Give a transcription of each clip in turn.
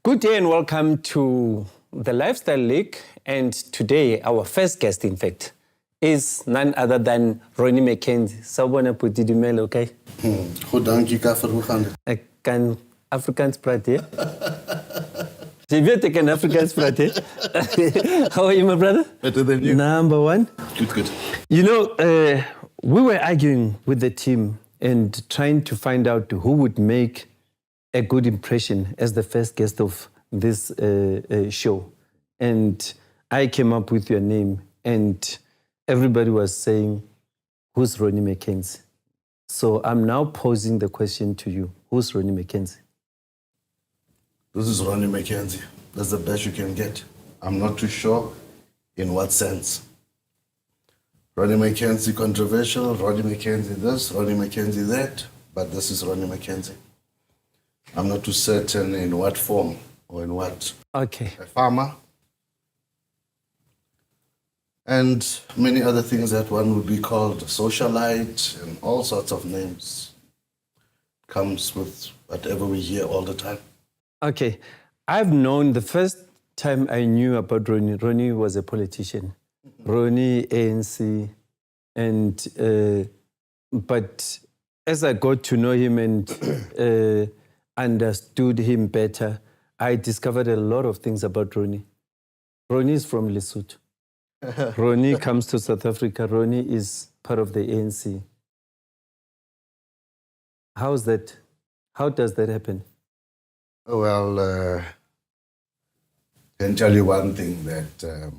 Good day and welcome to the Lifestyle League. And today, our first guest, in fact, is none other than Ronnie Mckenzie. Sawubona bhuti dumela, okay? Goedankie ka vir hoe gaan dit? Ek kan Afrikaans praat, hè? Jy weet ek kan Afrikaans praat, hè? How are you, my brother? Better than you. Number one. Good. You know, we were arguing with the team and trying to find out who would make a good impression as the first guest of this show. And I came up with your name, and everybody was saying, who's Ronnie Mckenzie? So I'm now posing the question to you. Who's Ronnie Mckenzie? This is Ronnie Mckenzie. That's the best you can get. I'm not too sure in what sense. Ronnie Mckenzie controversial, Ronnie Mckenzie this, Ronnie Mckenzie that, but this is Ronnie Mckenzie. I'm not too certain in what form or in what. Okay. A farmer. And many other things that one would be called a socialite and all sorts of names. Comes with whatever we hear all the time. Okay. I've known the first time I knew about Ronnie was a politician. Ronnie, ANC, and but as I got to know him and understood him better, I discovered a lot of things about Ronnie. Ronnie is from Lesotho. Ronnie comes to South Africa. Ronnie is part of the ANC. How's that? How does that happen? Well, I can tell you one thing that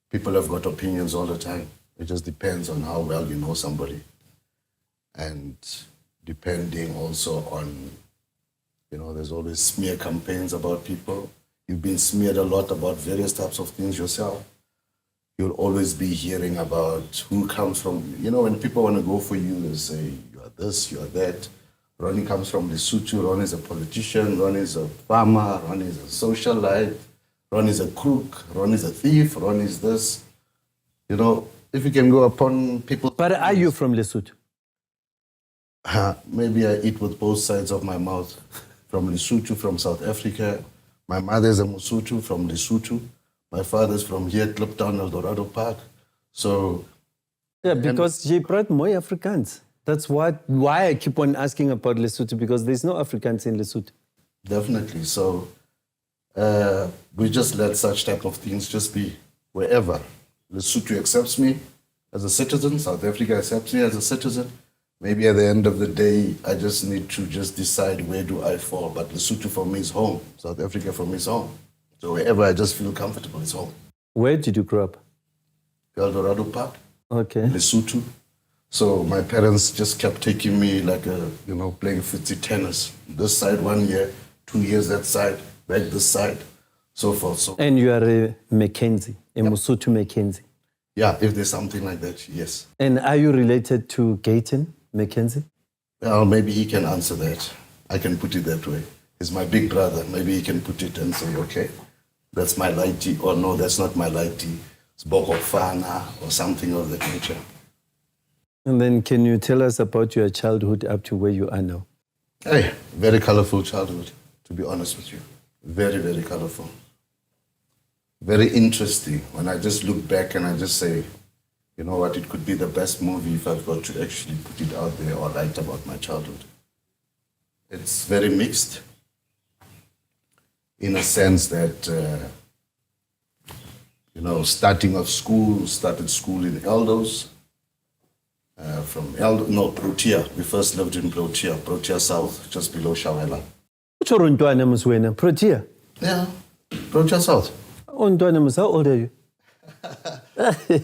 people have got opinions all the time. It just depends on how well you know somebody. And depending also on, there's always smear campaigns about people. You've been smeared a lot about various types of things yourself. You'll always be hearing about who comes from, when people want to go for you, they say, you are this, you are that. Ronnie comes from Lesotho, Ronnie is a politician, Ronnie is a farmer, Ronnie is a socialite, Ronnie is a crook, Ronnie is a thief, Ronnie is this. If you can go upon people. But are you from Lesotho? Maybe I eat with both sides of my mouth. From Lesotho, from South Africa. My mother is a Mosotho from Lesotho. My father is from here, Kliptown, Eldorado Park. So. Yeah, because you brought more Afrikaans. That's why I keep on asking about Lesotho, because there's no Afrikaans in Lesotho. Definitely. So we just let such type of things just be wherever. Lesotho accepts me as a citizen. South Africa accepts me as a citizen. Maybe at the end of the day, I just need to just decide where do I fall. But Lesotho for me is home. South Africa for me is home. So wherever I just feel comfortable is home. Where did you grow up? Eldorado Park. Okay. Lesotho. So my parents just kept taking me like playing footsie tennis. This side 1 year, 2 years that side, back this side, so forth. So. And you are a Mckenzie, a Mosotho Mckenzie. Yeah, if there's something like that, yes. And are you related to Gayton Mckenzie? Well, maybe he can answer that. I can put it that way. He's my big brother. Maybe he can put it and say, okay, that's my lighty, or no, that's not my lighty. It's Boko Fana or something of that nature. And then can you tell us about your childhood up to where you are now? Hey, very colorful childhood, to be honest with you. Very, very colorful. Very interesting. When I just look back and I just say, you know what, it could be the best movie if I've got to actually put it out there or write about my childhood. It's very mixed in a sense that, started school in Eldos. Protea. We first lived in Protea South, just below Shawela. Protea? Yeah, Protea South. How old are you?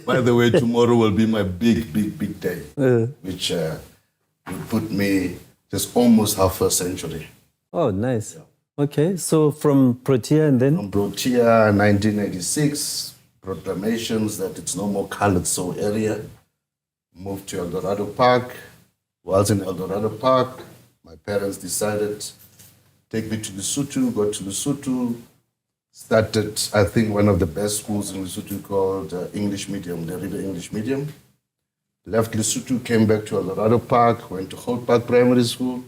By the way, tomorrow will be my big day, which will put me just almost half a century. Oh, nice. Yeah. Okay, so from Protea and then? From Protea, 1986, proclamations that it's no more colored soul area. Moved to Eldorado Park. Whilst in Eldorado Park, my parents decided take me to Lesotho, go to Lesotho, started, I think, one of the best schools in Lesotho called English Medium, the River English Medium. Left Lesotho, came back to Eldorado Park, went to Holt Park Primary School,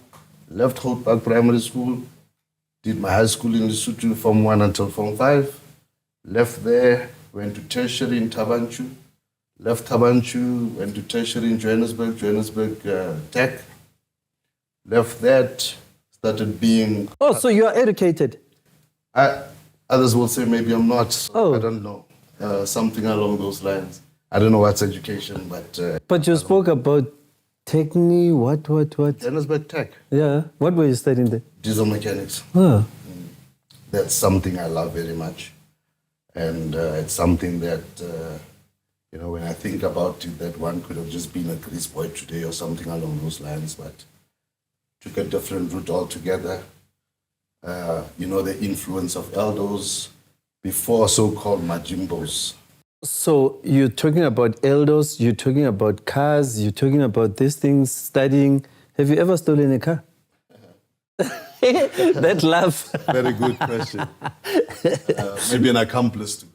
left Holt Park Primary School, Did my high school in Lesotho, Form 1 until Form 5. Left there, went to tertiary in Tabanchu. Left Tabanchu, went to tertiary in Johannesburg Tech. Left that, started being... Oh, so you are educated? Others will say maybe I'm not. Oh. I don't know. Something along those lines. I don't know what's education, but... But you spoke about what? Johannesburg Tech. Yeah. What were you studying there? Diesel mechanics. Oh. That's something I love very much. And it's something that, when I think about it, that one could have just been a Greece boy today or something along those lines, but took a different route altogether. The influence of Eldos before so-called Majimbos. So you're talking about Eldos, you're talking about cars, you're talking about these things, studying. Have you ever stolen a car? That laugh. Very good question. Maybe an accomplice too.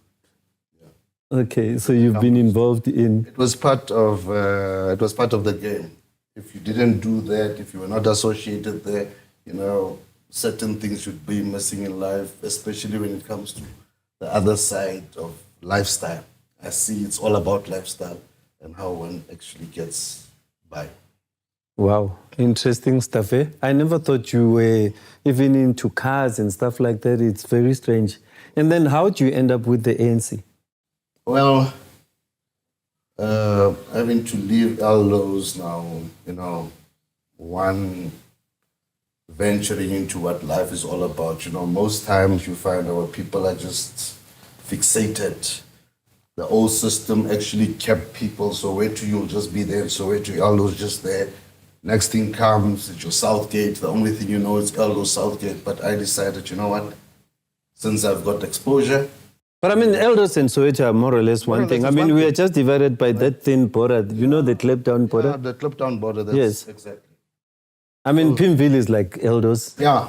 Yeah. Okay, so you've been involved in... It was part of the game. If you didn't do that, if you were not associated there, certain things should be missing in life, especially when it comes to the other side of lifestyle. I see it's all about lifestyle and how one actually gets by. Wow, interesting stuff, eh? I never thought you were even into cars and stuff like that. It's very strange. And then how did you end up with the ANC? Well, having to leave Eldos now, one venturing into what life is all about. Most times you find our people are just fixated. The old system actually kept people, Soweto, you'll just be there, Soweto, Eldos just there. Next thing comes, it's your Southgate. The only thing you know is Eldos Southgate. But I decided, you know what? Since I've got exposure. But Eldos and Soweto are more or less one thing. We are just divided by that thin border. The clap-down border? Yeah, the clap-down border. That's yes. Exactly. Pimville is like Eldos. Yeah,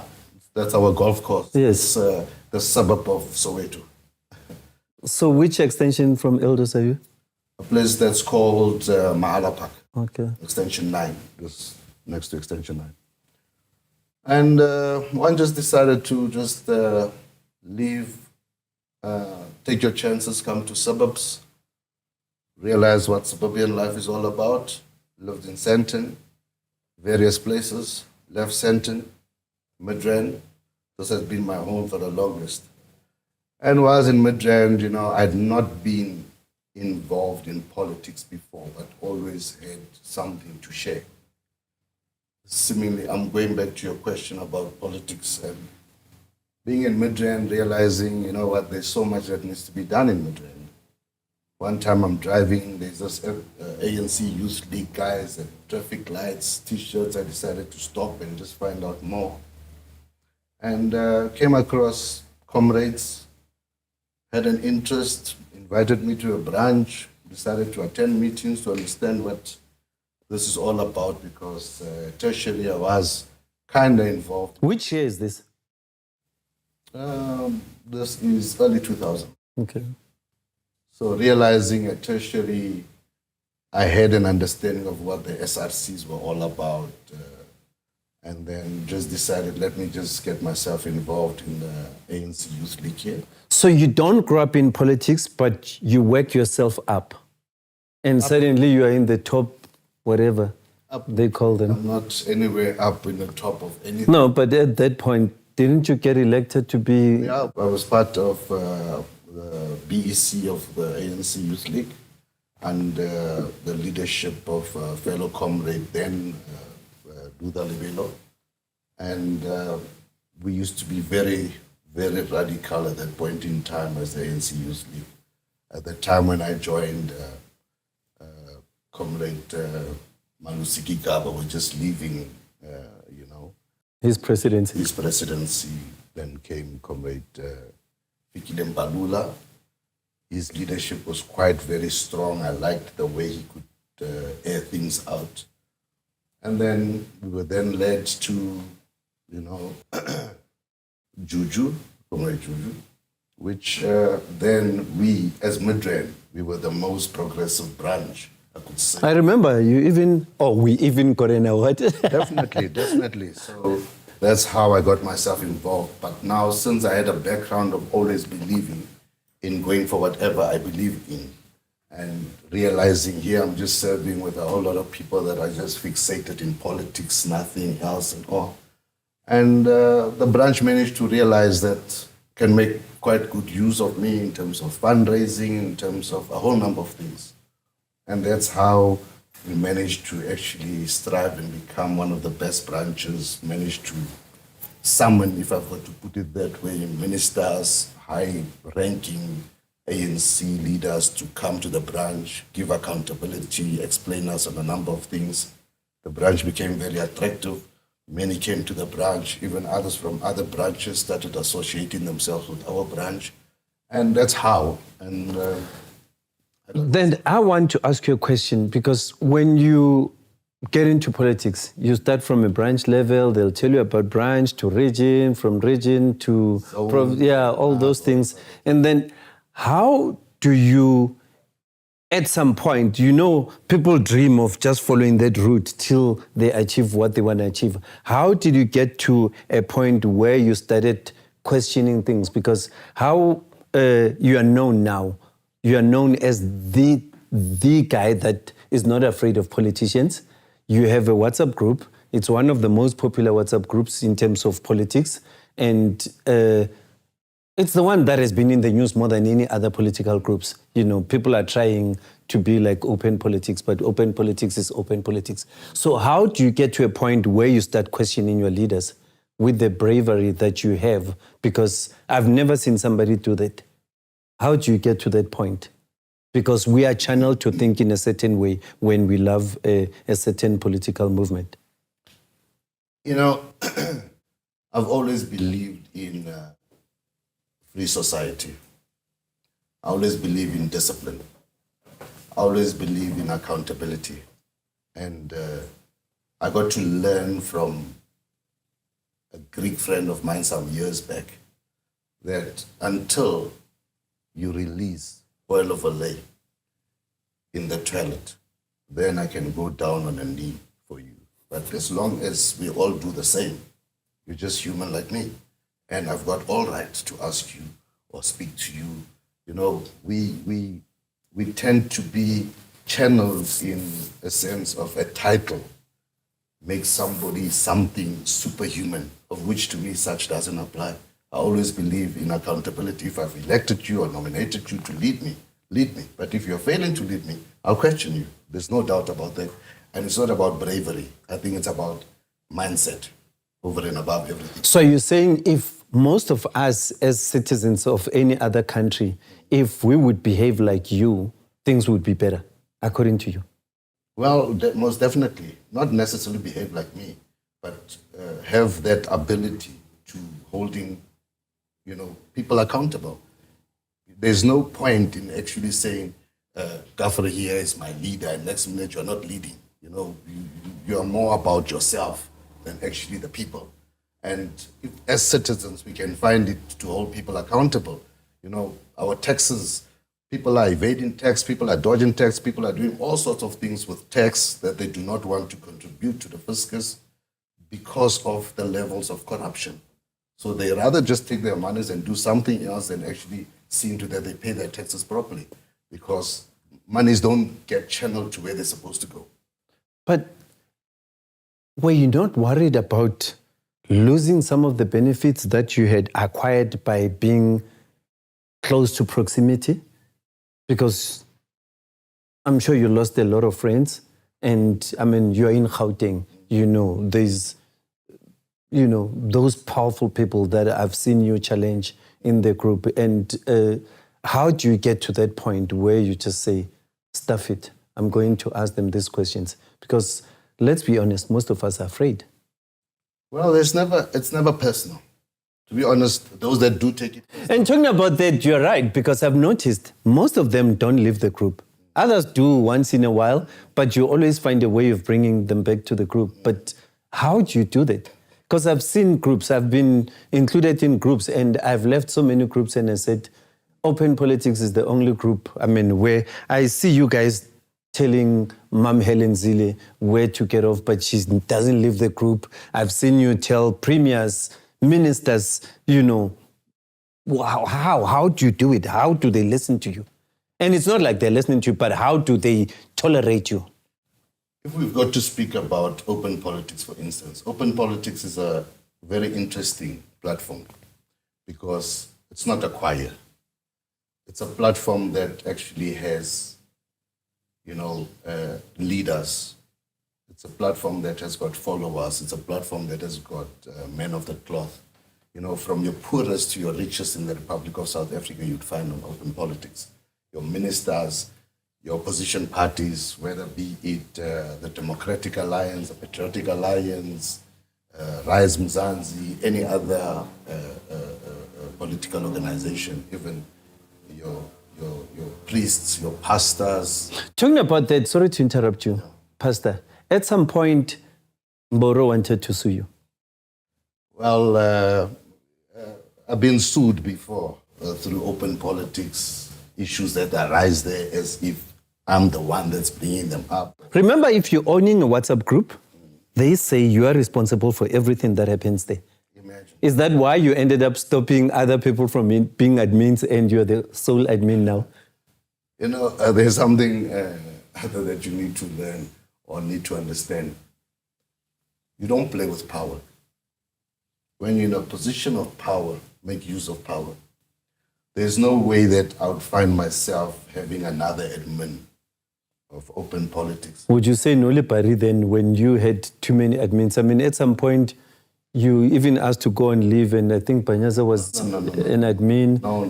that's our golf course. Yes. It's the suburb of Soweto. So which extension from Eldos are you? A place that's called Mahala Park. Okay. Extension 9, just next to Extension 9. And one just decided to just leave, take your chances, come to suburbs, realize what suburban life is all about. Lived in Sandton, various places, left Sandton, Midrand. This has been my home for the longest. And while I was in Midrand, I'd not been involved in politics before, but always had something to share. Seemingly, I'm going back to your question about politics and being in Midrand, realizing, there's so much that needs to be done in Midrand. One time I'm driving, there's this ANC Youth League guys at traffic lights, T-shirts. I decided to stop and just find out more. And came across comrades, had an interest, invited me to a branch, decided to attend meetings to understand what this is all about because tertiary I was kind of involved. Which year is this? This is early 2000. Okay. So realizing at tertiary, I had an understanding of what the SRCs were all about and then just decided, let me just get myself involved in the ANC Youth League here. So you don't grow up in politics, but you work yourself up. And suddenly you are in the top, whatever they call them. I'm not anywhere up in the top of anything. No, but at that point, didn't you get elected to be... Yeah, I was part of the BEC of the ANC Youth League under the leadership of fellow comrade then, Duda Lebelo. And we used to be very, very radical at that point in time as the ANC Youth League. At the time when I joined, Comrade Manusiki Gaba was just leaving, His presidency. His presidency. Then came Comrade Fikile Mbalula. His leadership was quite very strong. I liked the way he could air things out. And then we were then led to, Juju, Comrade Juju, which then we, as Midrand, we were the most progressive branch, I could say. I remember we even got an award. Definitely. So that's how I got myself involved. But now, since I had a background of always believing in going for whatever I believe in, and realizing here I'm just serving with a whole lot of people that are just fixated in politics, nothing else and all. And the branch managed to realize that can make quite good use of me in terms of fundraising, in terms of a whole number of things. And that's how we managed to actually strive and become one of the best branches, managed to summon, if I've got to put it that way, ministers, high-ranking ANC leaders to come to the branch, give accountability, explain us on a number of things. The branch became very attractive. Many came to the branch. Even others from other branches started associating themselves with our branch. And that's how. And then I want to ask you a question, because when you get into politics, you start from a branch level, they'll tell you about branch to region, from region to, all those things. And then how do you, at some point, people dream of just following that route till they achieve what they want to achieve. How did you get to a point where you started questioning things? Because how you are known now, you are known as the guy that is not afraid of politicians. You have a WhatsApp group. It's one of the most popular WhatsApp groups in terms of politics. And it's the one that has been in the news more than any other political groups. People are trying to be like open politics, but open politics is open politics. So how do you get to a point where you start questioning your leaders with the bravery that you have? Because I've never seen somebody do that. How do you get to that point? Because we are channeled to think in a certain way when we love a certain political movement. I've always believed in free society. I always believe in discipline. I always believe in accountability. And I got to learn from a Greek friend of mine some years back that until you release oil of Olay in the toilet, then I can go down on a knee for you. But as long as we all do the same, you're just human like me. And I've got all right to ask you or speak to you. We tend to be channels in a sense of a title, make somebody something superhuman, of which to me such doesn't apply. I always believe in accountability. If I've elected you or nominated you to lead me, lead me. But if you're failing to lead me, I'll question you. There's no doubt about that. And it's not about bravery. I think it's about mindset over and above everything. So you're saying if most of us as citizens of any other country, if we would behave like you, things would be better, according to you? Well, most definitely. Not necessarily behave like me, but have that ability to holding people accountable. There's no point in actually saying, Gaffer here is my leader, and next minute you're not leading. You are more about yourself than actually the people. And if, as citizens, we can find it to hold people accountable. Our taxes, people are evading tax, people are dodging tax, people are doing all sorts of things with tax that they do not want to contribute to the fiscus because of the levels of corruption. So they rather just take their monies and do something else than actually seeing to that they pay their taxes properly, because monies don't get channeled to where they're supposed to go. But were you not worried about losing some of the benefits that you had acquired by being close to proximity? Because I'm sure you lost a lot of friends, and you're in Gauteng, there's those powerful people that I've seen you challenge in the group. And how do you get to that point where you just say, stuff it, I'm going to ask them these questions? Because let's be honest, most of us are afraid. Well, it's never personal. To be honest, those that do take it. And talking about that, you're right, because I've noticed most of them don't leave the group. Others do once in a while, but you always find a way of bringing them back to the group. But how do you do that? Because I've seen groups, I've been included in groups, and I've left so many groups, and I said, Open Politics is the only group, where I see you guys telling Mom Helen Zille where to get off, but she doesn't leave the group. I've seen you tell premiers, ministers, how do you do it? How do they listen to you? And it's not like they're listening to you, but how do they tolerate you? If we've got to speak about open politics, for instance, open politics is a very interesting platform because it's not a choir. It's a platform that actually has, leaders. It's a platform that has got followers. It's a platform that has got men of the cloth. From your poorest to your richest in the Republic of South Africa, you'd find on open politics. Your ministers, your opposition parties, whether be it the Democratic Alliance, the Patriotic Alliance, Rise Mzansi, any other political organization, even your priests, your pastors. Talking about that, sorry to interrupt you, Pastor. At some point, Mboro wanted to sue you. Well, I've been sued before through open politics, issues that arise there as if I'm the one that's bringing them up. Remember, if you're owning a WhatsApp group, they say you are responsible for everything that happens there. Imagine. Is that why you ended up stopping other people from being admins and you're the sole admin now? There's something other that you need to learn or need to understand. You don't play with power. When you're in a position of power, make use of power. There's no way that I would find myself having another admin of open politics. Would you say Noli Pari then when you had too many admins? I mean, at some point, you even asked to go and leave, and I think Panyaza was an admin. No.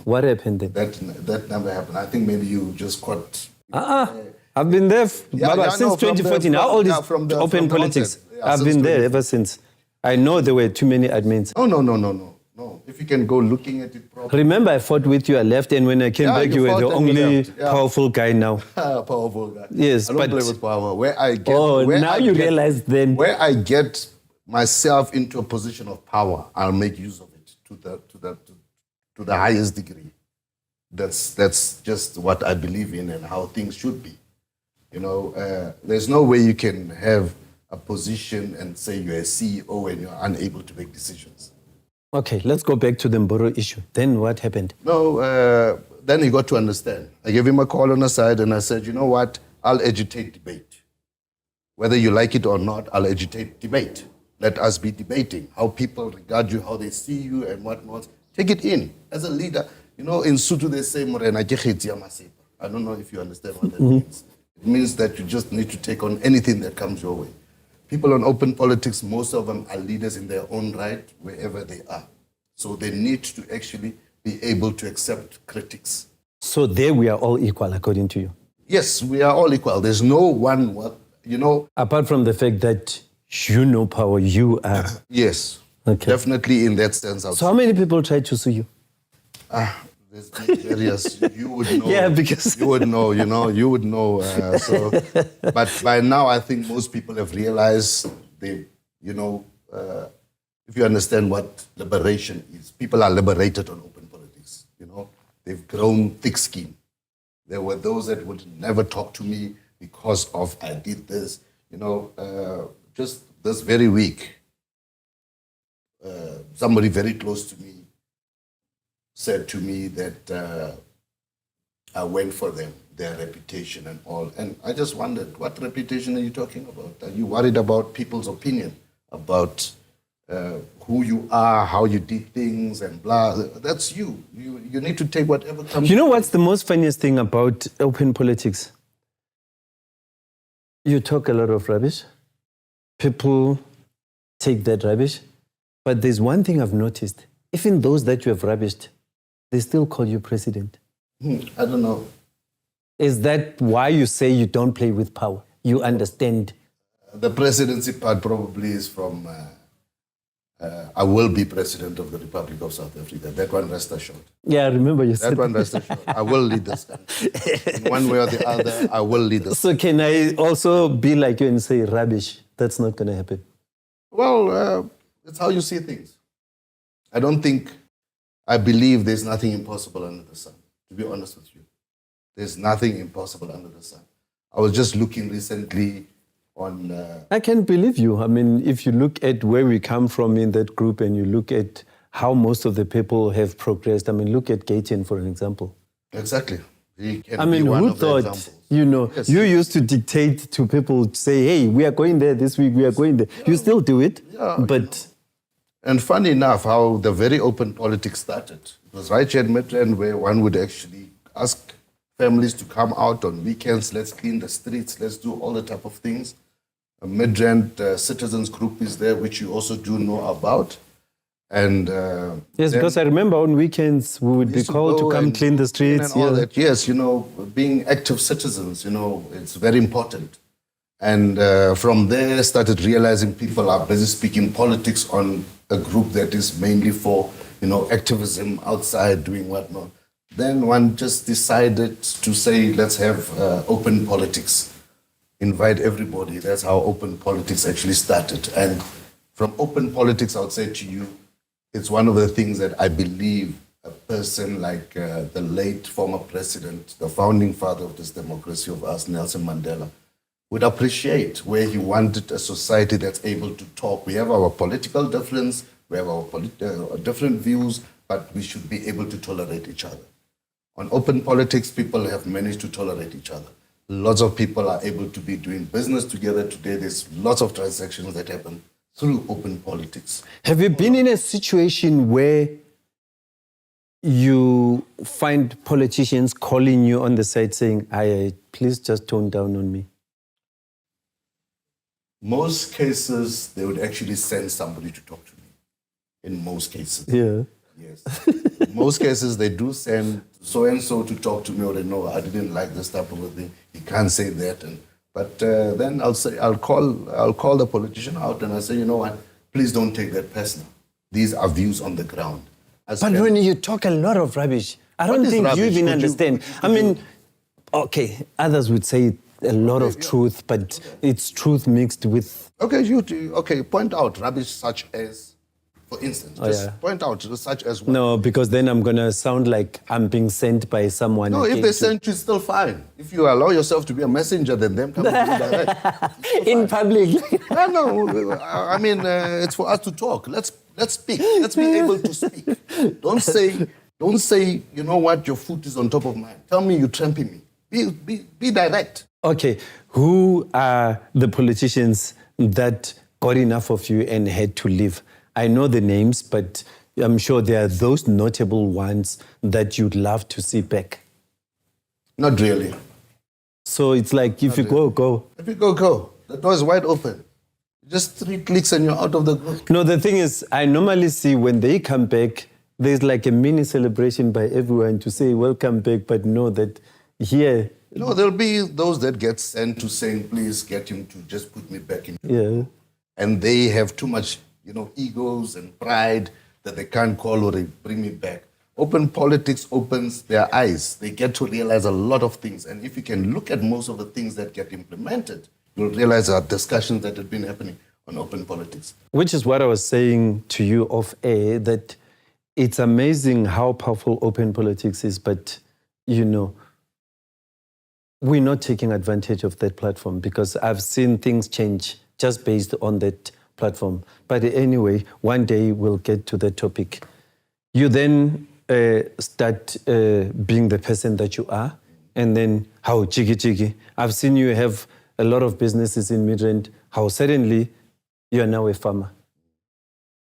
What happened then? That never happened. I think maybe you just caught... I've been there since 2014. How old is open politics? I've been there ever since. I know there were too many admins. No. If you can go looking at it properly. Remember, I fought with you, I left, and when I came back, you were the only powerful guy now. Powerful guy. Yes, I don't play with power. Realize then. Where I get myself into a position of power, I'll make use of it to the highest degree. That's just what I believe in and how things should be. There's no way you can have a position and say you're a CEO and you're unable to make decisions. Okay, let's go back to the Mboro issue. Then what happened? No, then he got to understand. I gave him a call on the side and I said, you know what? I'll agitate debate. Whether you like it or not, I'll agitate debate. Let us be debating how people regard you, how they see you and whatnot. Take it in. As a leader, in Sutu they say, I don't know if you understand what that means. It means that you just need to take on anything that comes your way. People on open politics, most of them are leaders in their own right, wherever they are. So they need to actually be able to accept critics. So there we are all equal, according to you? Yes, we are all equal. There's no one, Apart from the fact that you know power, you are. Yes, okay. Definitely in that sense. So how many people tried to sue you? There's areas you would know. Yeah, because you would know, you would know. But by now, I think most people have realized if you understand what liberation is, people are liberated on open politics. They've grown thick-skinned. There were those that would never talk to me because of I did this. Just this very week, somebody very close to me said to me that I went for them, their reputation and all. And I just wondered, what reputation are you talking about? Are you worried about people's opinion, about who you are, how you did things and blah? That's you. You need to take whatever comes. You know what's the most funniest thing about open politics? You talk a lot of rubbish. People take that rubbish. But there's one thing I've noticed. Even those that you have rubbished, they still call you president. I don't know. Is that why you say you don't play with power? You understand? The presidency part probably is from, I will be president of the Republic of South Africa. That one, rest assured. Yeah, I remember you said that. One, rest assured. I will lead this country. In one way or the other, I will lead this. So can I also be like you and say rubbish? That's not going to happen. Well, it's how you see things. I believe there's nothing impossible under the sun, to be honest with you. There's nothing impossible under the sun. I was just looking recently on... I can believe you. I mean, if you look at where we come from in that group and you look at how most of the people have progressed, I mean, look at Gaten, for an example. Exactly. He can I be mean, one who of the thought, examples. yes. You used to dictate to people, to say, hey, we are going there this week, we are going there. You still do it, but... And funny enough, how the very open politics started. It was right here in Midrand where one would actually ask families to come out on weekends, let's clean the streets, let's do all the type of things. A Midrand citizens group is there, which you also do know about. And yes, because I remember on weekends we would be called to come clean the streets. And all that. Yes, being active citizens, it's very important. And from there, started realizing people are busy speaking politics on a group that is mainly for, activism outside, doing whatnot. Then one just decided to say, let's have open politics. Invite everybody. That's how open politics actually started. And from open politics, I would say to you, it's one of the things that I believe a person like the late former president, the founding father of this democracy of us, Nelson Mandela, would appreciate, where he wanted a society that's able to talk. We have our political difference, we have our different views, but we should be able to tolerate each other. On open politics, people have managed to tolerate each other. Lots of people are able to be doing business together today. There's lots of transactions that happen through open politics. Have you been in a situation where you find politicians calling you on the side saying, "Aye, please just tone down on me"? Most cases, they would actually send somebody to talk to me. In most cases. Yeah. Yes. In most cases, they do send so-and-so to talk to me, or they know I didn't like this type of a thing. He can't say that. But then I'll call the politician out and I say, you know what, please don't take that personal. These are views on the ground. But Ronnie, you talk a lot of rubbish. I don't think you even understand. I mean, okay, others would say a lot of truth, but it's truth mixed with... Okay, point out rubbish such as, for instance, point out such as what? No, because then I'm going to sound like I'm being sent by someone. No, if they send you, it's still fine. If you allow yourself to be a messenger, then them come to you direct. In public. No, I mean, it's for us to talk. Let's speak. Let's be able to speak. Don't say, you know what, your foot is on top of mine. Tell me you're tramping me. Be direct. Okay, who are the politicians that got enough of you and had to leave? I know the names, but I'm sure there are those notable ones that you'd love to see back. Not really. So it's like, if you go, go. If you go. The door is wide open. Just 3 clicks and you're out of the group. No, the thing is, I normally see when they come back, there's like a mini celebration by everyone to say, welcome back, but know that here... No, there'll be those that get sent to saying, please get him to just put me back in. Yeah. And they have too much, egos and pride that they can't call or they bring me back. Open politics opens their eyes. They get to realize a lot of things. And if you can look at most of the things that get implemented, you'll realize there are discussions that have been happening on open politics. Which is what I was saying to you off air, that it's amazing how powerful open politics is, but, we're not taking advantage of that platform because I've seen things change just based on that platform. But anyway, one day we'll get to that topic. You then start being the person that you are, and then how jiggy. I've seen you have a lot of businesses in Midrand, how suddenly you are now a farmer.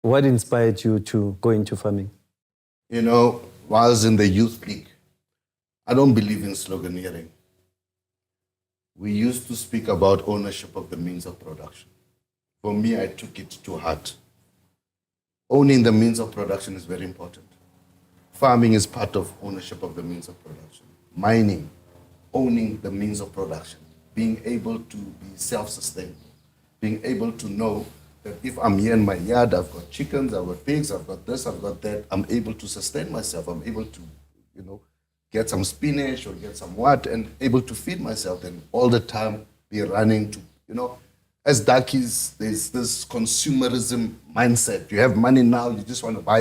What inspired you to go into farming? While I was in the youth league, I don't believe in sloganeering. We used to speak about ownership of the means of production. For me, I took it to heart. Owning the means of production is very important. Farming is part of ownership of the means of production. Mining, owning the means of production. Being able to be self-sustainable. Being able to know that if I'm here in my yard, I've got chickens, I've got pigs, I've got this, I've got that, I'm able to sustain myself. I'm able to, get some spinach or get some and able to feed myself and all the time be running to, as darkies, there's this consumerism mindset. You have money now, you just want to buy.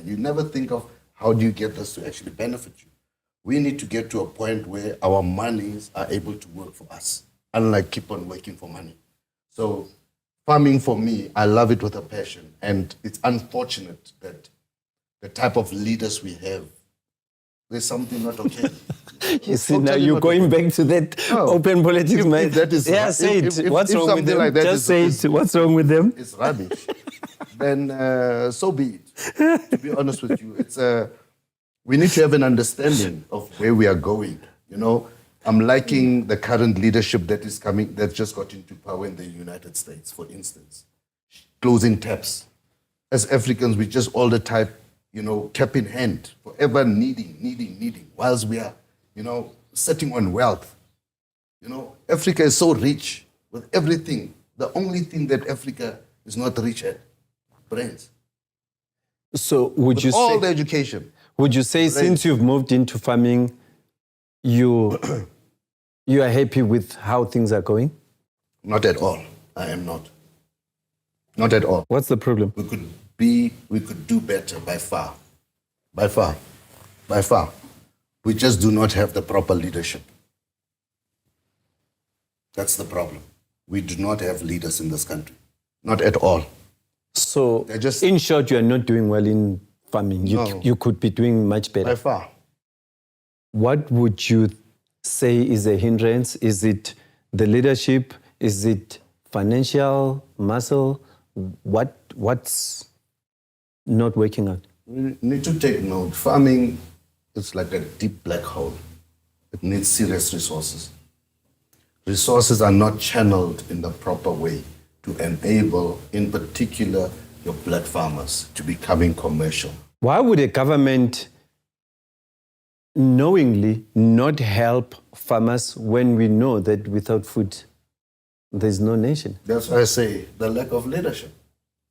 You never think of how do you get this to actually benefit you. We need to get to a point where our monies are able to work for us, unlike keep on working for money. So farming for me, I love it with a passion. And it's unfortunate that the type of leaders we have, there's something not okay. You see, now you're going back to that open politics, man. That is, yeah, say it. What's wrong with them? Like that Just say it. What's wrong with them? It's rubbish. Then so be it. To be honest with you, it's we need to have an understanding of where we are going. You know, I'm liking the current leadership that is coming, that just got into power in the United States, for instance. Closing taps. As Africans, we just all the time, you know, cap in hand, forever needing, whilst we are, you know, sitting on wealth. You know, Africa is so rich with everything. The only thing that Africa is not rich at, brains. So would you all say, the education. Would you say since you've moved into farming, you are happy with how things are going? Not at all. I am not. Not at all. What's the problem? We could do better by far. By far. We just do not have the proper leadership. That's the problem. We do not have leaders in this country. Not at all. So, in short, you are not doing well in farming. You could be doing much better. By far. What would you say is a hindrance? Is it the leadership? Is it financial muscle? What's not working out? We need to take note. Farming is like a deep black hole. It needs serious resources. Resources are not channeled in the proper way to enable, in particular, your black farmers to becoming commercial. Why would a government knowingly not help farmers when we know that without food, there's no nation? That's why I say the lack of leadership,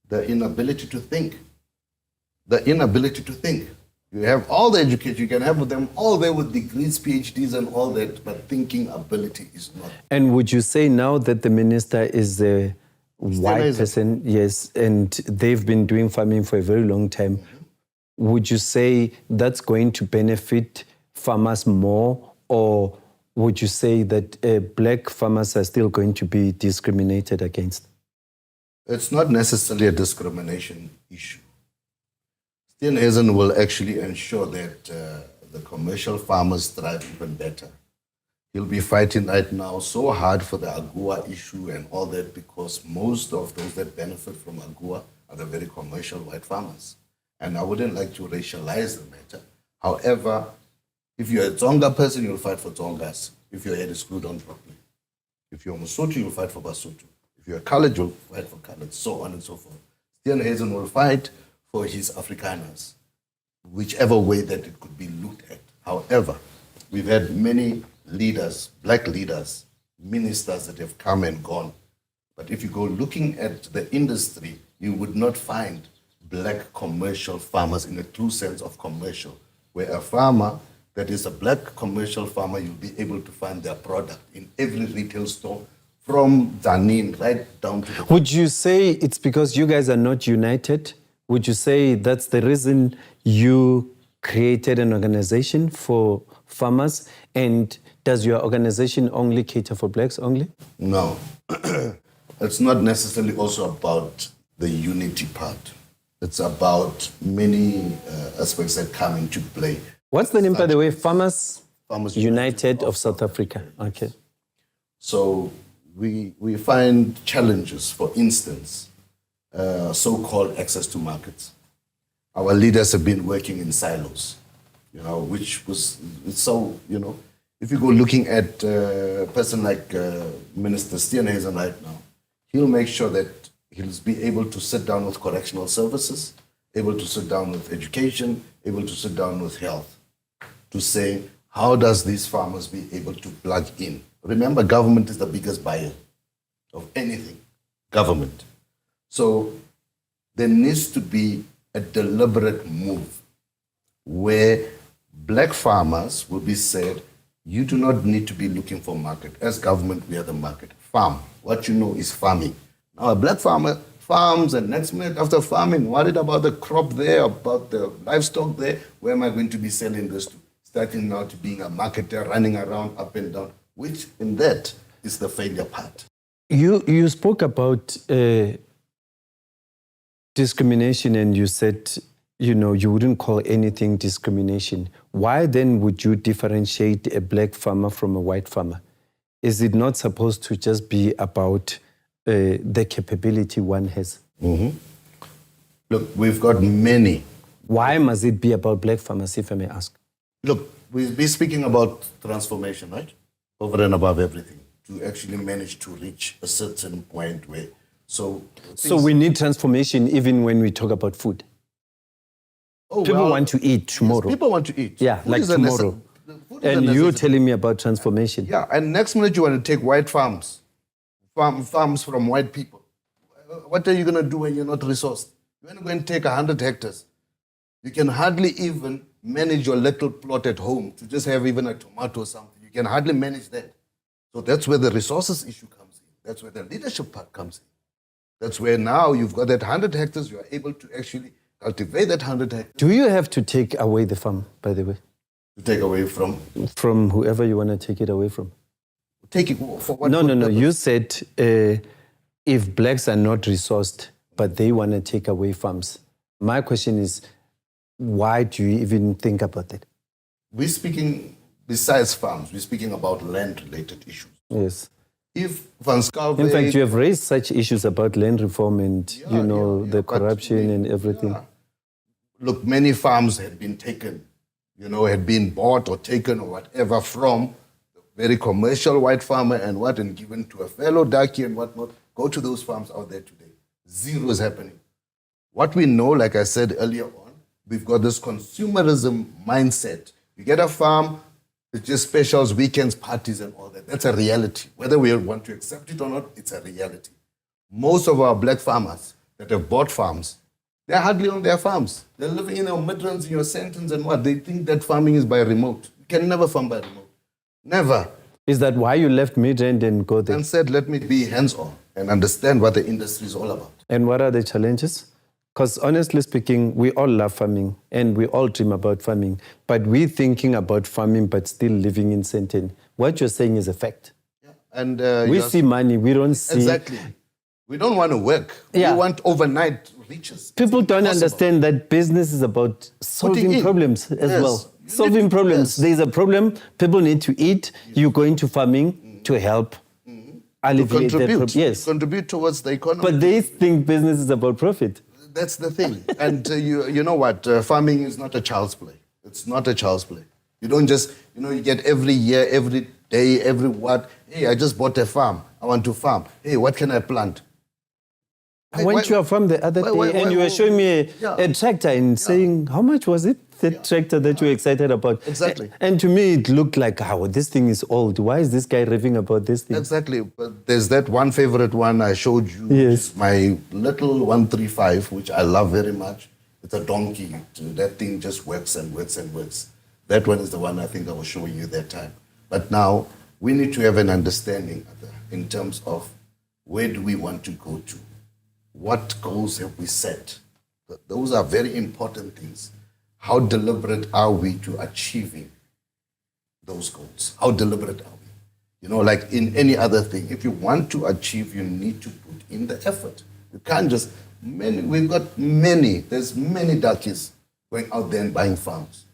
the inability to think. The inability to think. You have all the education, you can have them all there with degrees, PhDs and all that, but thinking ability is not. And would you say now that the minister is a white person, yes, and they've been doing farming for a very long time, would you say that's going to benefit farmers more, or would you say that black farmers are still going to be discriminated against? It's not necessarily a discrimination issue. Steenhuisen will actually ensure that the commercial farmers thrive even better. He'll be fighting right now so hard for the AGUA issue and all that, because most of those that benefit from AGUA are the very commercial white farmers. And I wouldn't like to racialize the matter. However, if you're a Tsonga person, you'll fight for Tsongas. If your head is screwed on properly. If you're Mosotho, you'll fight for Basotho. If you're a Khaled, you'll fight for Khaled, so on and so forth. Steenhuisen will fight for his Afrikaners, whichever way that it could be looked at. However, we've had many leaders, black leaders, ministers that have come and gone. But if you go looking at the industry, you would not find black commercial farmers in the true sense of commercial, where a farmer that is a black commercial farmer, you'll be able to find their product in every retail store, from Danin right down to the... Would you say it's because you guys are not united? Would you say that's the reason you created an organization for farmers? And does your organization only cater for blacks only? No. It's not necessarily also about the unity part. It's about many aspects that come into play. What's the name, by the way? Farmers United of South Africa. Okay. So we find challenges, for instance, so-called access to markets. Our leaders have been working in silos, which was so, if you go looking at a person like Minister Steenhuisen right now, he'll make sure that he'll be able to sit down with correctional services, able to sit down with education, able to sit down with health, to say, how does these farmers be able to plug in? Remember, government is the biggest buyer of anything, government. So there needs to be a deliberate move where black farmers will be said, you do not need to be looking for market. As government, we are the market. Farm. What you know is farming. Now, a black farmer farms, and next minute after farming, worried about the crop there, about the livestock there, where am I going to be selling this to? starting now to being a marketer, running around up and down, which in that is the failure part. You spoke about discrimination, and you said, you wouldn't call anything discrimination. Why then would you differentiate a black farmer from a white farmer? Is it not supposed to just be about the capability one has? Mm-hmm. Look, we've got many. Why must it be about black farmers, if I may ask? Look, we're speaking about transformation, right? Over and above everything, to actually manage to reach a certain point where... So we need transformation even when we talk about food. People want to eat tomorrow. Yes, people want to eat. Yeah, food like tomorrow. And you're telling me about transformation. Yeah, and next minute you want to take white farms from white people. What are you going to do when you're not resourced? You're going to go and take 100 hectares. You can hardly even manage your little plot at home to just have even a tomato or something. You can hardly manage that. So that's where the resources issue comes in. That's where the leadership part comes in. That's where now you've got that 100 hectares, you are able to actually cultivate that 100 hectares. Do you have to take away the farm, by the way? To take away from? From whoever you want to take it away from. Take it for what? No. You said if blacks are not resourced, but they want to take away farms. My question is, why do you even think about that? We're speaking, besides farms, we're speaking about land-related issues. Yes. If Van Schalve... In fact, you have raised such issues about land reform and, the corruption and everything. Yeah. Look, many farms had been taken, had been bought or taken or whatever from the very commercial white farmer and given to a fellow darkie and whatnot. Go to those farms out there today. Zero is happening. What we know, like I said earlier on, we've got this consumerism mindset. You get a farm, it's just specials, weekends, parties, and all that. That's a reality. Whether we want to accept it or not, it's a reality. Most of our black farmers that have bought farms, they're hardly on their farms. They're living in our Midlands, in your Sentons, and what? They think that farming is by remote. You can never farm by remote. Never. Is that why you left Midrand and go there? And said, let me be hands-on and understand what the industry is all about. And what are the challenges? Because honestly speaking, we all love farming and we all dream about farming, but we're thinking about farming but still living in Sandton. What you're saying is a fact. Yeah. And we see money, we don't see... Exactly. We don't want to work. Yeah. We want overnight riches. People don't understand that business is about solving problems as well. Solving problems. There's a problem, people need to eat, you go into farming to help alleviate that problem. Yes. Contribute towards the economy. But they think business is about profit. That's the thing. And you know what? Farming is not a child's play. It's not a child's play. You don't just, you get every year, every day, every what. Hey, I just bought a farm. I want to farm. Hey, what can I plant? I went to your farm the other day and you were showing me a tractor and saying, how much was it? The tractor that you were excited about. Exactly. And to me, it looked like, this thing is old. Why is this guy raving about this thing? Exactly. But there's that one favorite one I showed you. Yes. My little 135, which I love very much. It's a donkey. That thing just works and works and works. That one is the one I think I was showing you that time. But now we need to have an understanding in terms of where do we want to go to? What goals have we set? Those are very important things. How deliberate are we to achieving those goals? How deliberate are we? Like in any other thing, if you want to achieve, you need to put in the effort. You can't just, there's many darkies going out there and buying farms.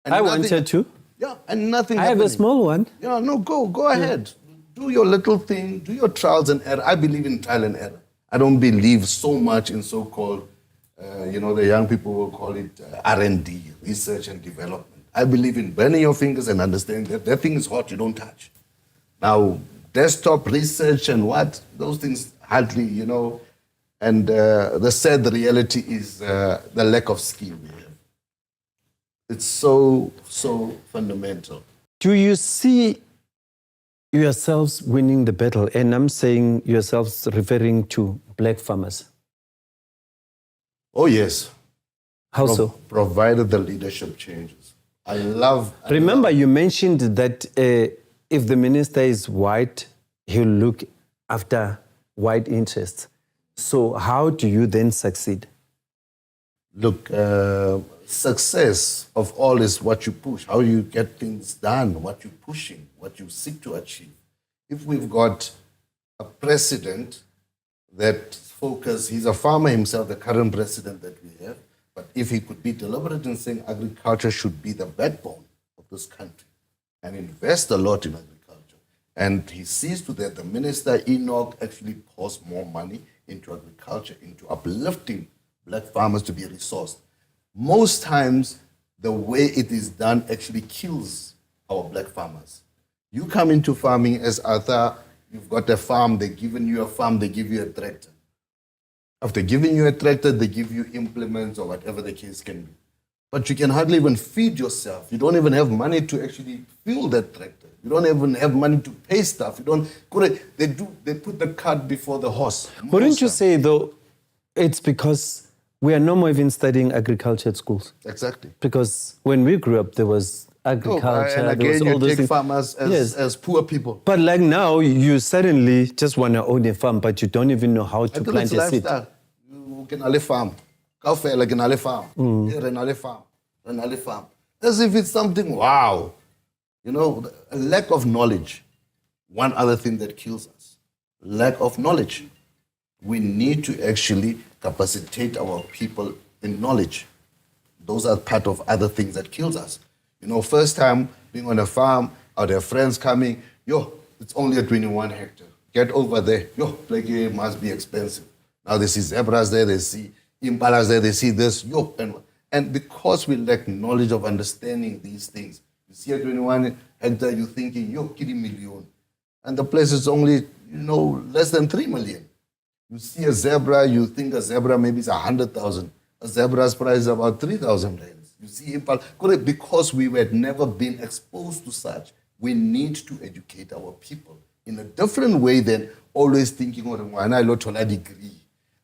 And I wanted to. Yeah, and nothing I have a small one. Yeah, no, go ahead. Do your little thing, do your trials and error. I believe in trial and error. I don't believe so much in so-called, the young people will call it R&D, research and development. I believe in burning your fingers and understanding that thing is hot, you don't touch. Now, desktop research and what, those things hardly, and the sad reality is the lack of skill we have. It's so fundamental. Do you see yourselves winning the battle? And I'm saying yourselves referring to black farmers. Oh, yes. How so? Provided the leadership changes. Remember, you mentioned that if the minister is white, he'll look after white interests. So how do you then succeed? Look, success of all is what you push, how you get things done, what you're pushing, what you seek to achieve. If we've got a president that he's a farmer himself, the current president that we have, but if he could be deliberate in saying agriculture should be the backbone of this country and invest a lot in agriculture, and he sees to that the minister Enoch actually pours more money into agriculture, into uplifting black farmers to be resourced. Most times, the way it is done actually kills our black farmers. You come into farming as Arthur, you've got a farm, they've given you a farm, they give you a tractor. After giving you a tractor, they give you implements or whatever the case can be. But you can hardly even feed yourself. You don't even have money to actually fuel that tractor. You don't even have money to pay staff. They put the cart before the horse. Wouldn't you say, though, it's because we are no more even studying agriculture at schools? Exactly. Because when we grew up, there was agriculture. And again, there was all you those take things. farmers as poor people. But like now, you suddenly just want to own a farm, but you don't even know how to plant a seed. You can only farm. Coffee like an farm. Here an farm. As if it's something, wow. You know, a lack of knowledge. One other thing that kills us. Lack of knowledge. We need to actually capacitate our people in knowledge. Those are part of other things that kills us. You know, first time being on a farm, or their friends coming, it's only a 21 hectare. Get over there. Like it must be expensive. Now they see zebras there, they see impalas there, they see this. And because we lack knowledge of understanding these things, you see a 21 hectare, you're thinking, kitty million. And the place is only, less than 3 million. You see a zebra, you think a zebra maybe is 100,000. A zebra's price is about 3,000 rands. You see impala. Because we had never been exposed to such, we need to educate our people in a different way than always thinking, I lot a degree,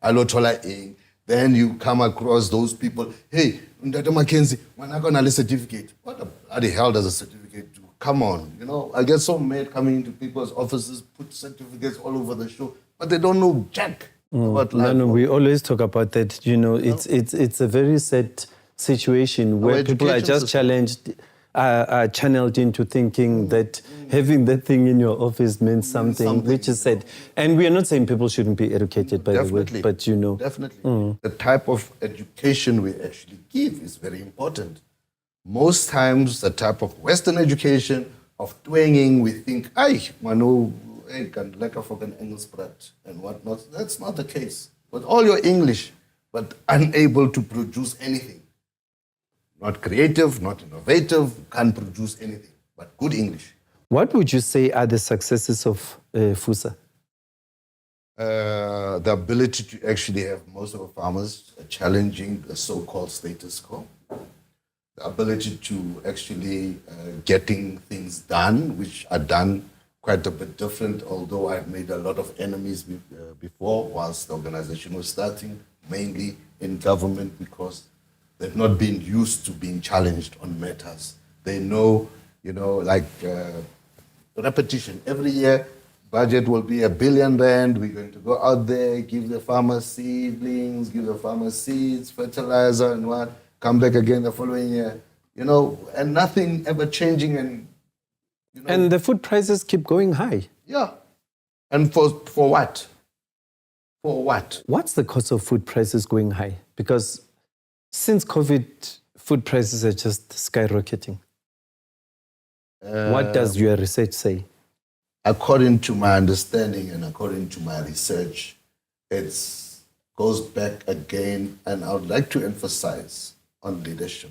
I lot a. Then you come across those people, hey, Mckenzie, when I got a certificate, what the bloody hell does a certificate do? Come on, I get so mad coming into people's offices, put certificates all over the show, but they don't know jack about life. No, we always talk about that. It's a very sad situation where people are just channeled into thinking that having that thing in your office means something, which is sad. And we are not saying people shouldn't be educated, by the way, but Definitely. The type of education we actually give is very important. Most times, the type of Western education of twanging, we think, kan lekker fucking Engels praat and whatnot. That's not the case. With all your English, but unable to produce anything. Not creative, not innovative, can't produce anything, but good English. What would you say are the successes of FUSA? The ability to actually have most of our farmers challenging the so-called status quo. The ability to actually getting things done, which are done quite a bit different, although I've made a lot of enemies before whilst the organization was starting, mainly in government, because they've not been used to being challenged on matters. They know, repetition. Every year, budget will be R1 billion. We're going to go out there, give the farmers seedlings, give the farmers seeds, fertilizer, and what. Come back again the following year, and nothing ever changing. And the food prices keep going high. Yeah. And for what? For what? What's the cost of food prices going high? Because since COVID, food prices are just skyrocketing. What does your research say? According to my understanding and according to my research, it goes back again, and I would like to emphasize on leadership.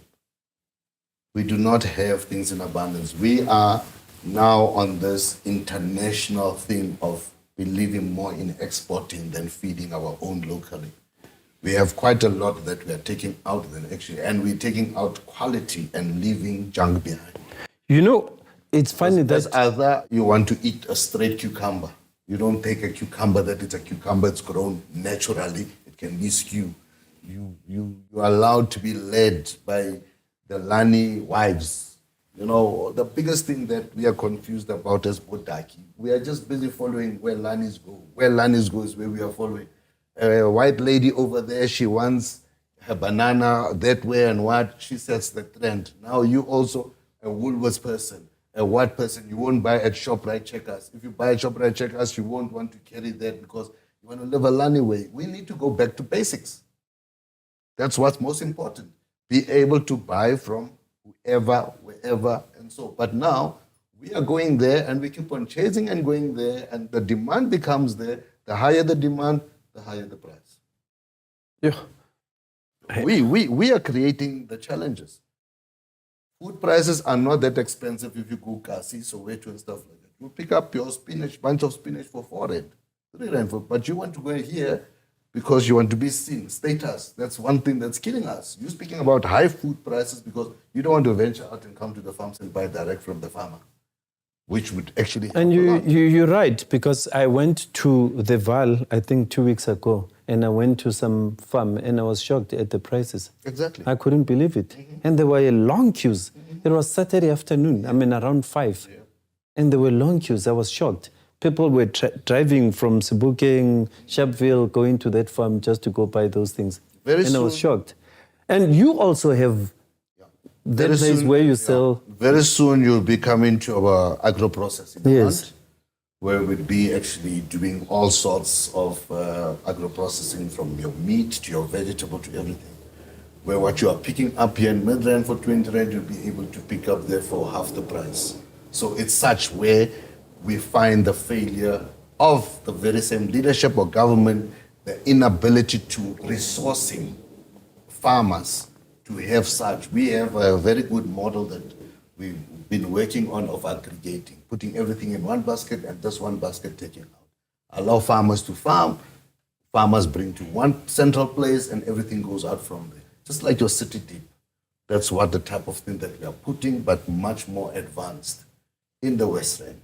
We do not have things in abundance. We are now on this international thing of believing more in exporting than feeding our own locally. We have quite a lot that we are taking out then actually, and we're taking out quality and leaving junk behind. It's funny that either you want to eat a straight cucumber. You don't take a cucumber that it's a cucumber, it's grown naturally. It can be skewed. You're allowed to be led by the Lani wives. The biggest thing that we are confused about is Bodaki. We are just busy following where Lanis go. Where Lanis go is where we are following. A white lady over there, she wants her banana that way and what, she sets the trend. Now you also, a Woolworths person, a what person, you won't buy at ShopRite Checkers. If you buy at ShopRite Checkers, you won't want to carry that because you want to live a Lani way. We need to go back to basics. That's what's most important. Be able to buy from whoever, wherever, and so. But now we are going there and we keep on chasing and going there, and the demand becomes there. The higher the demand, the higher the price. Yeah. We are creating the challenges. Food prices are not that expensive if you go Kasi, Soweto and stuff like that. You pick up your spinach, bunch of spinach for 4 rand, 3 rand for, but you want to go here because you want to be seen, status. That's one thing that's killing us. You're speaking about high food prices because you don't want to venture out and come to the farms and buy direct from the farmer, which would actually help And a lot. you're right, because I went to the Val, I think 2 weeks ago, and I went to some farm and I was shocked at the prices. Exactly. I couldn't believe it. And there were long queues. It was Saturday afternoon, around 5. Yeah. And there were long queues. I was shocked. People were driving from Sebokeng, Sharpeville, going to that farm just to go buy those things. I was shocked. And you also have that place where you sell. Very soon you'll be coming to our agro-processing Yes. plant, where we'll be actually doing all sorts of agro-processing, from your meat to your vegetable to everything. Where what you are picking up here in Midrand for 20 rand, you'll be able to pick up there for half the price. So it's such where we find the failure of the very same leadership or government, the inability to resourcing farmers to have such. We have a very good model that we've been working on of aggregating, putting everything in one basket and just one basket taken out. Allow farmers to farm, farmers bring to one central place and everything goes out from there. Just like your city deep. That's what the type of thing that we are putting, but much more advanced in the West End.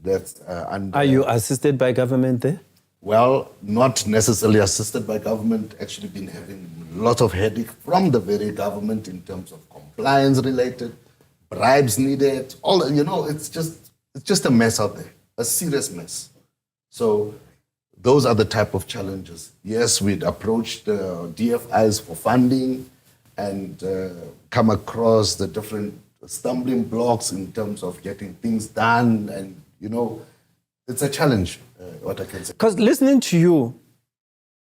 That's, Are you assisted by government there? well, not necessarily assisted by government, actually been having lots of headache from the very government in terms of compliance related, bribes needed, all, it's just a mess out there, a serious mess. So those are the type of challenges. Yes, we'd approached DFIs for funding and come across the different stumbling blocks in terms of getting things done, and it's a challenge, what I can say. Because listening to you,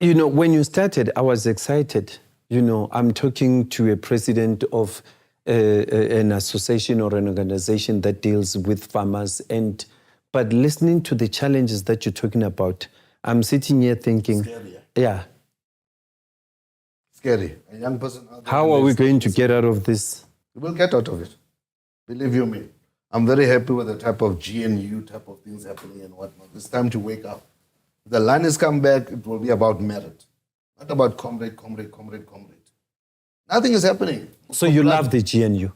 when you started, I was excited. I'm talking to a president of an association or an organization that deals with farmers, but listening to the challenges that you're talking about, I'm sitting here thinking, Scary, yeah. Scary. A young person out there. How are we going to get out of this? We'll get out of it. Believe you me. I'm very happy with the type of GNU type of things happening and whatnot. It's time to wake up. If the line has come back, it will be about merit, not about comrade. Nothing is happening. So you love the GNU?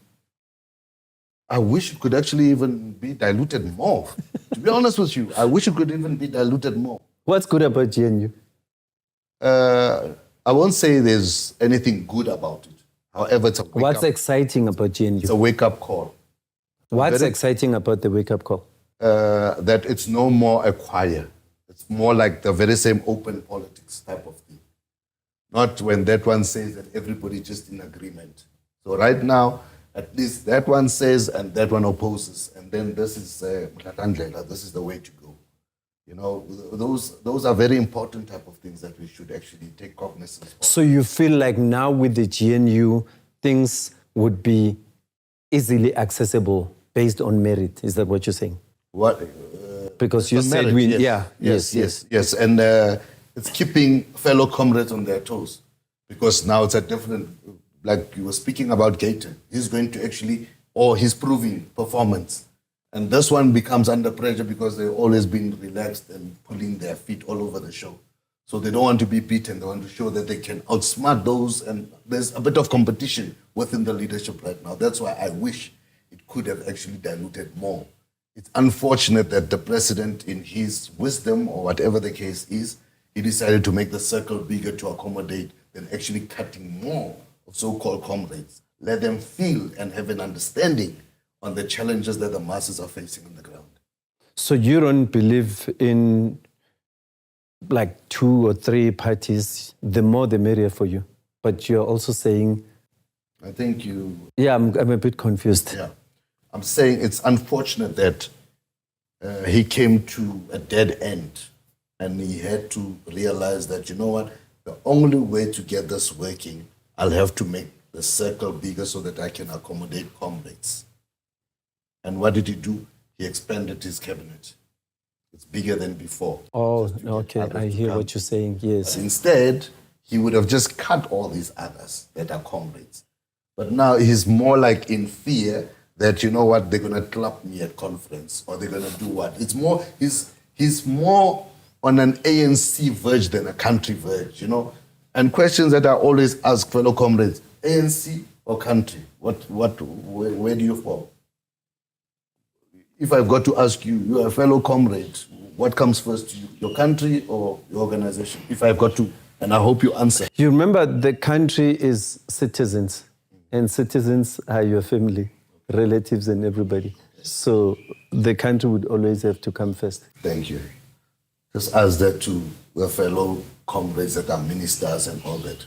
I wish it could actually even be diluted more. To be honest with you, I wish it could even be diluted more. What's good about GNU? I won't say there's anything good about it. However, it's a wake-up. What's exciting about GNU? It's a wake-up call. What's exciting about the wake-up call? That it's no more a choir. It's more like the very same open politics type of thing. Not when that one says that everybody just in agreement. So right now, at least that one says and that one opposes. And then this is this is the way to go. Those are very important type of things that we should actually take cognizance of. So you feel like now with the GNU, things would be easily accessible based on merit. Is that what you're saying? Because you said merit, yes. And it's keeping fellow comrades on their toes. Because now it's a different, like you were speaking about Gayton. He's going to actually, or he's proving performance. And this one becomes under pressure because they've always been relaxed and pulling their feet all over the show. So they don't want to be beaten. They want to show that they can outsmart those. And there's a bit of competition within the leadership right now. That's why I wish it could have actually diluted more. It's unfortunate that the president, in his wisdom or whatever the case is, he decided to make the circle bigger to accommodate than actually cutting more of so-called comrades. Let them feel and have an understanding on the challenges that the masses are facing on the ground. So you don't believe in like 2 or 3 parties, the more the merrier for you? but you're also saying... I think you... Yeah, I'm a bit confused. Yeah. I'm saying it's unfortunate that he came to a dead end and he had to realize that, you know what, the only way to get this working, I'll have to make the circle bigger so that I can accommodate comrades. And what did he do? He expanded his cabinet. It's bigger than before. Oh, okay, I hear what you're saying, yes. But instead, he would have just cut all these others that are comrades. But now he's more like in fear that, you know what, they're going to clap me at conference or they're going to do what. It's more, he's more on an ANC verge than a country verge, you know. And questions that I always ask fellow comrades, ANC or country? Where do you fall? If I've got to ask you, you're a fellow comrade, what comes first to you, your country or your organization? If I've got to, and I hope you answer. You remember the country is citizens, and citizens are your family, relatives and everybody. So the country would always have to come first. Thank you. Just ask that to the fellow comrades that are ministers and all that.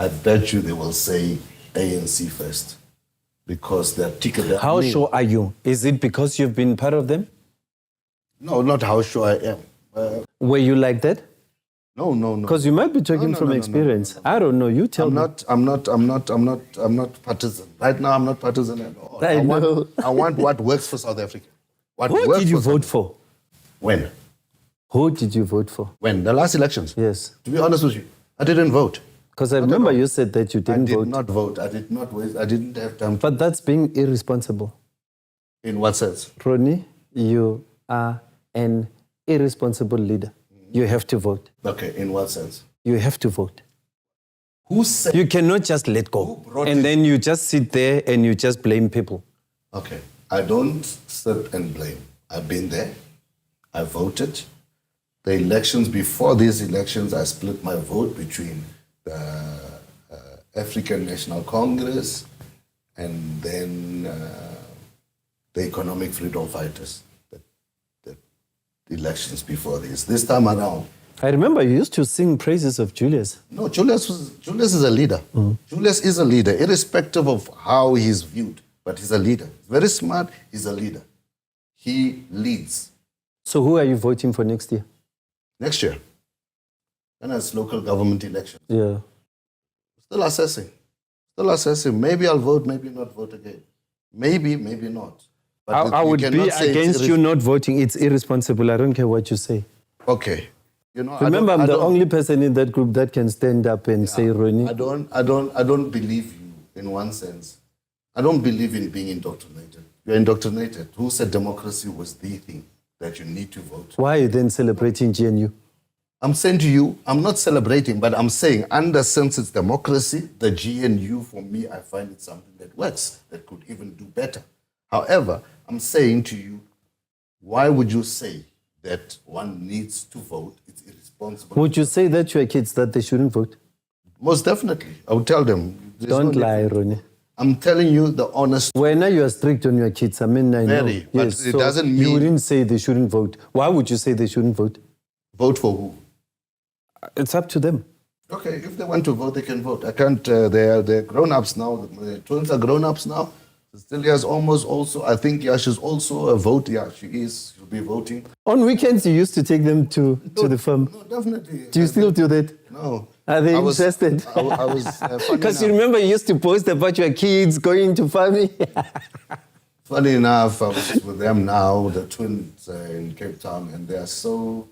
I bet you they will say ANC first because they're ticketed. How sure are you? Is it because you've been part of them? No, not how sure I am. Were you like that? No. Because you might be talking from experience. I don't know. You tell me. I'm not partisan. Right now, I'm not partisan at all. I want what works for South Africa. Who did you vote for? When? Who did you vote for? When? The last elections? Yes. To be honest with you, I didn't vote. Because I remember you said that you didn't vote. I did not vote. I did not waste. I didn't have time. But that's being irresponsible. In what sense? Ronnie, you are an irresponsible leader. You have to vote. Okay, in what sense? You have to vote. Who said? You cannot just let go. And then you just sit there and you just blame people. Okay, I don't sit and blame. I've been there. I voted. The elections, before these elections, I split my vote between the African National Congress and then the Economic Freedom Fighters. The elections before this. This time around, I remember you used to sing praises of Julius. No, Julius is a leader. Julius is a leader, irrespective of how he's viewed, but he's a leader. Very smart, he's a leader. He leads. So who are you voting for next year? Next year. And it's local government elections. Yeah. Still assessing. Maybe I'll vote, maybe not vote again. Maybe not. But I would be against you not voting. It's irresponsible. I don't care what you say. Okay. You know, remember, I'm the only person in that group that can stand up and say, Ronnie. I don't believe you in one sense. I don't believe in being indoctrinated. You're indoctrinated. Who said democracy was the thing that you need to vote? Why are you then celebrating GNU? I'm saying to you, I'm not celebrating, but I'm saying, under since it's democracy, the GNU, for me, I find it something that works, that could even do better. However, I'm saying to you, why would you say that one needs to vote? It's irresponsible. Would you say that to your kids that they shouldn't vote? Most definitely. I would tell them. Don't lie, Ronnie. I'm telling you the honest. When you are strict on your kids, I mean, I know. Very, but yes, it so doesn't mean... You wouldn't say they shouldn't vote. Why would you say they shouldn't vote? Vote for who? It's up to them. Okay, if they want to vote, they can vote. I can't, they're grown-ups now. The twins are grown-ups now. Cecilia's almost also, I think, she's also a vote. Yeah, she is. She'll be voting. On weekends, you used to take them to the farm. No, definitely. Do you still do that? No. Are they interested? I was because you remember you used to post about your kids going to farming. Funny enough, I was with them now, the twins in Cape Town, and they are so,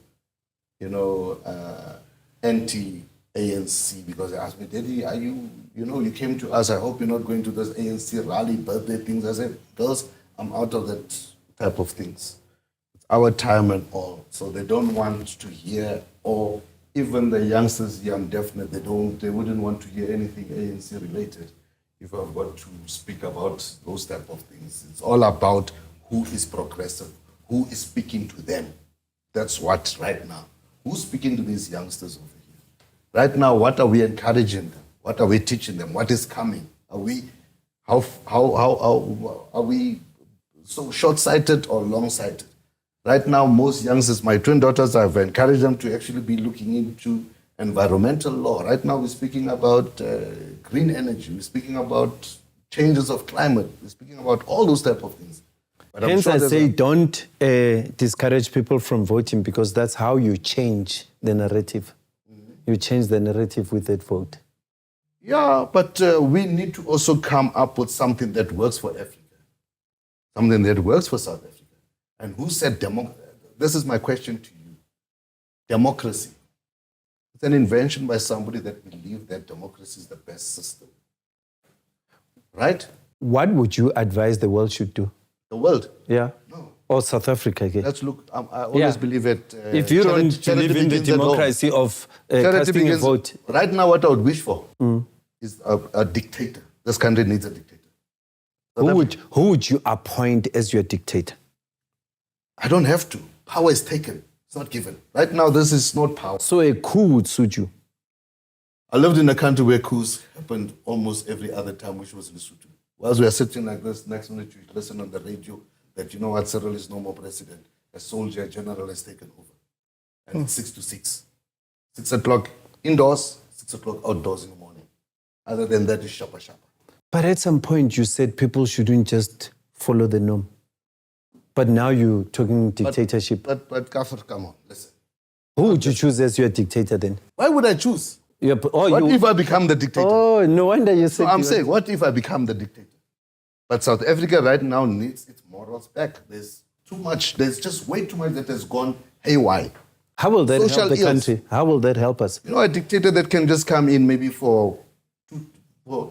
anti-ANC because they asked me, Daddy, are you, you came to us, I hope you're not going to this ANC rally, birthday things. I said, girls, I'm out of that type of things. It's our time and all. So they don't want to hear, or even the youngsters, young, definite, they wouldn't want to hear anything ANC related if I've got to speak about those type of things. It's all about who is progressive, who is speaking to them. That's what right now. Who's speaking to these youngsters over here? Right now, what are we encouraging them? What are we teaching them? What is coming? Are we are we so short-sighted or long-sighted? Right now, most youngsters, my twin daughters, I've encouraged them to actually be looking into environmental law. Right now, we're speaking about green energy. We're speaking about changes of climate. We're speaking about all those type of things. But I'm Hence, sure I there's say don't discourage people from voting, because that's how you change the narrative. You change the narrative with that vote. Yeah, but we need to also come up with something that works for Africa, something that works for South Africa. And who said this is my question to you. Democracy. It's an invention by somebody that believes that democracy is the best system. Right? What would you advise the world should do? The world? Yeah. No. Or South Africa again? Let's look. I always believe it. If you don't believe in the democracy of casting a vote. Right now, what I would wish for is a dictator. This country needs a dictator. Who would you appoint as your dictator? I don't have to. Power is taken. It's not given. Right now, this is not power. So a coup would suit you? I lived in a country where coups happened almost every other time, which was Lesotho. Whilst we are sitting like this, next minute you listen on the radio that, you know what, Cyril is no more president. A soldier general has taken over. And it's 6 to 6. 6 o'clock indoors, 6 o'clock outdoors in the morning. Other than that, it's shapa shapa. But at some point you said people shouldn't just follow the norm. But now you're talking dictatorship. But Kafir, come on, listen. Who would you choose as your dictator then? Why would I choose? What if I become the dictator? Oh, no wonder you said... So I'm saying, what if I become the dictator? But South Africa right now needs its morals back. There's too much, there's just way too much that has gone haywire. How will that help the country? How will that help us? You know, a dictator that can just come in maybe for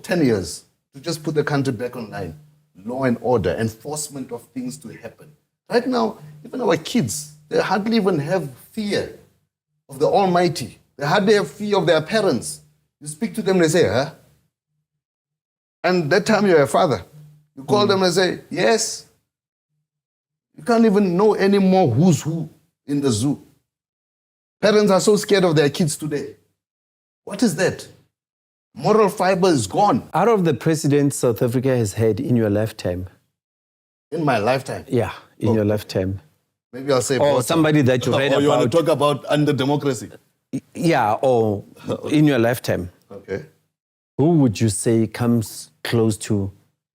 10 years to just put the country back online. Law and order, enforcement of things to happen. Right now, even our kids, they hardly even have fear of the Almighty. They hardly have fear of their parents. You speak to them, they say, huh? And that time you're a father. You call them and say, yes. You can't even know anymore who's who in the zoo. Parents are so scared of their kids today. What is that? Moral fiber is gone. Out of the presidents South Africa has had in your lifetime. In my lifetime? Yeah, in your lifetime. Maybe I'll say... Or somebody that you read about. Or you want to talk about under democracy? Yeah, or in your lifetime. Okay. Who would you say comes close to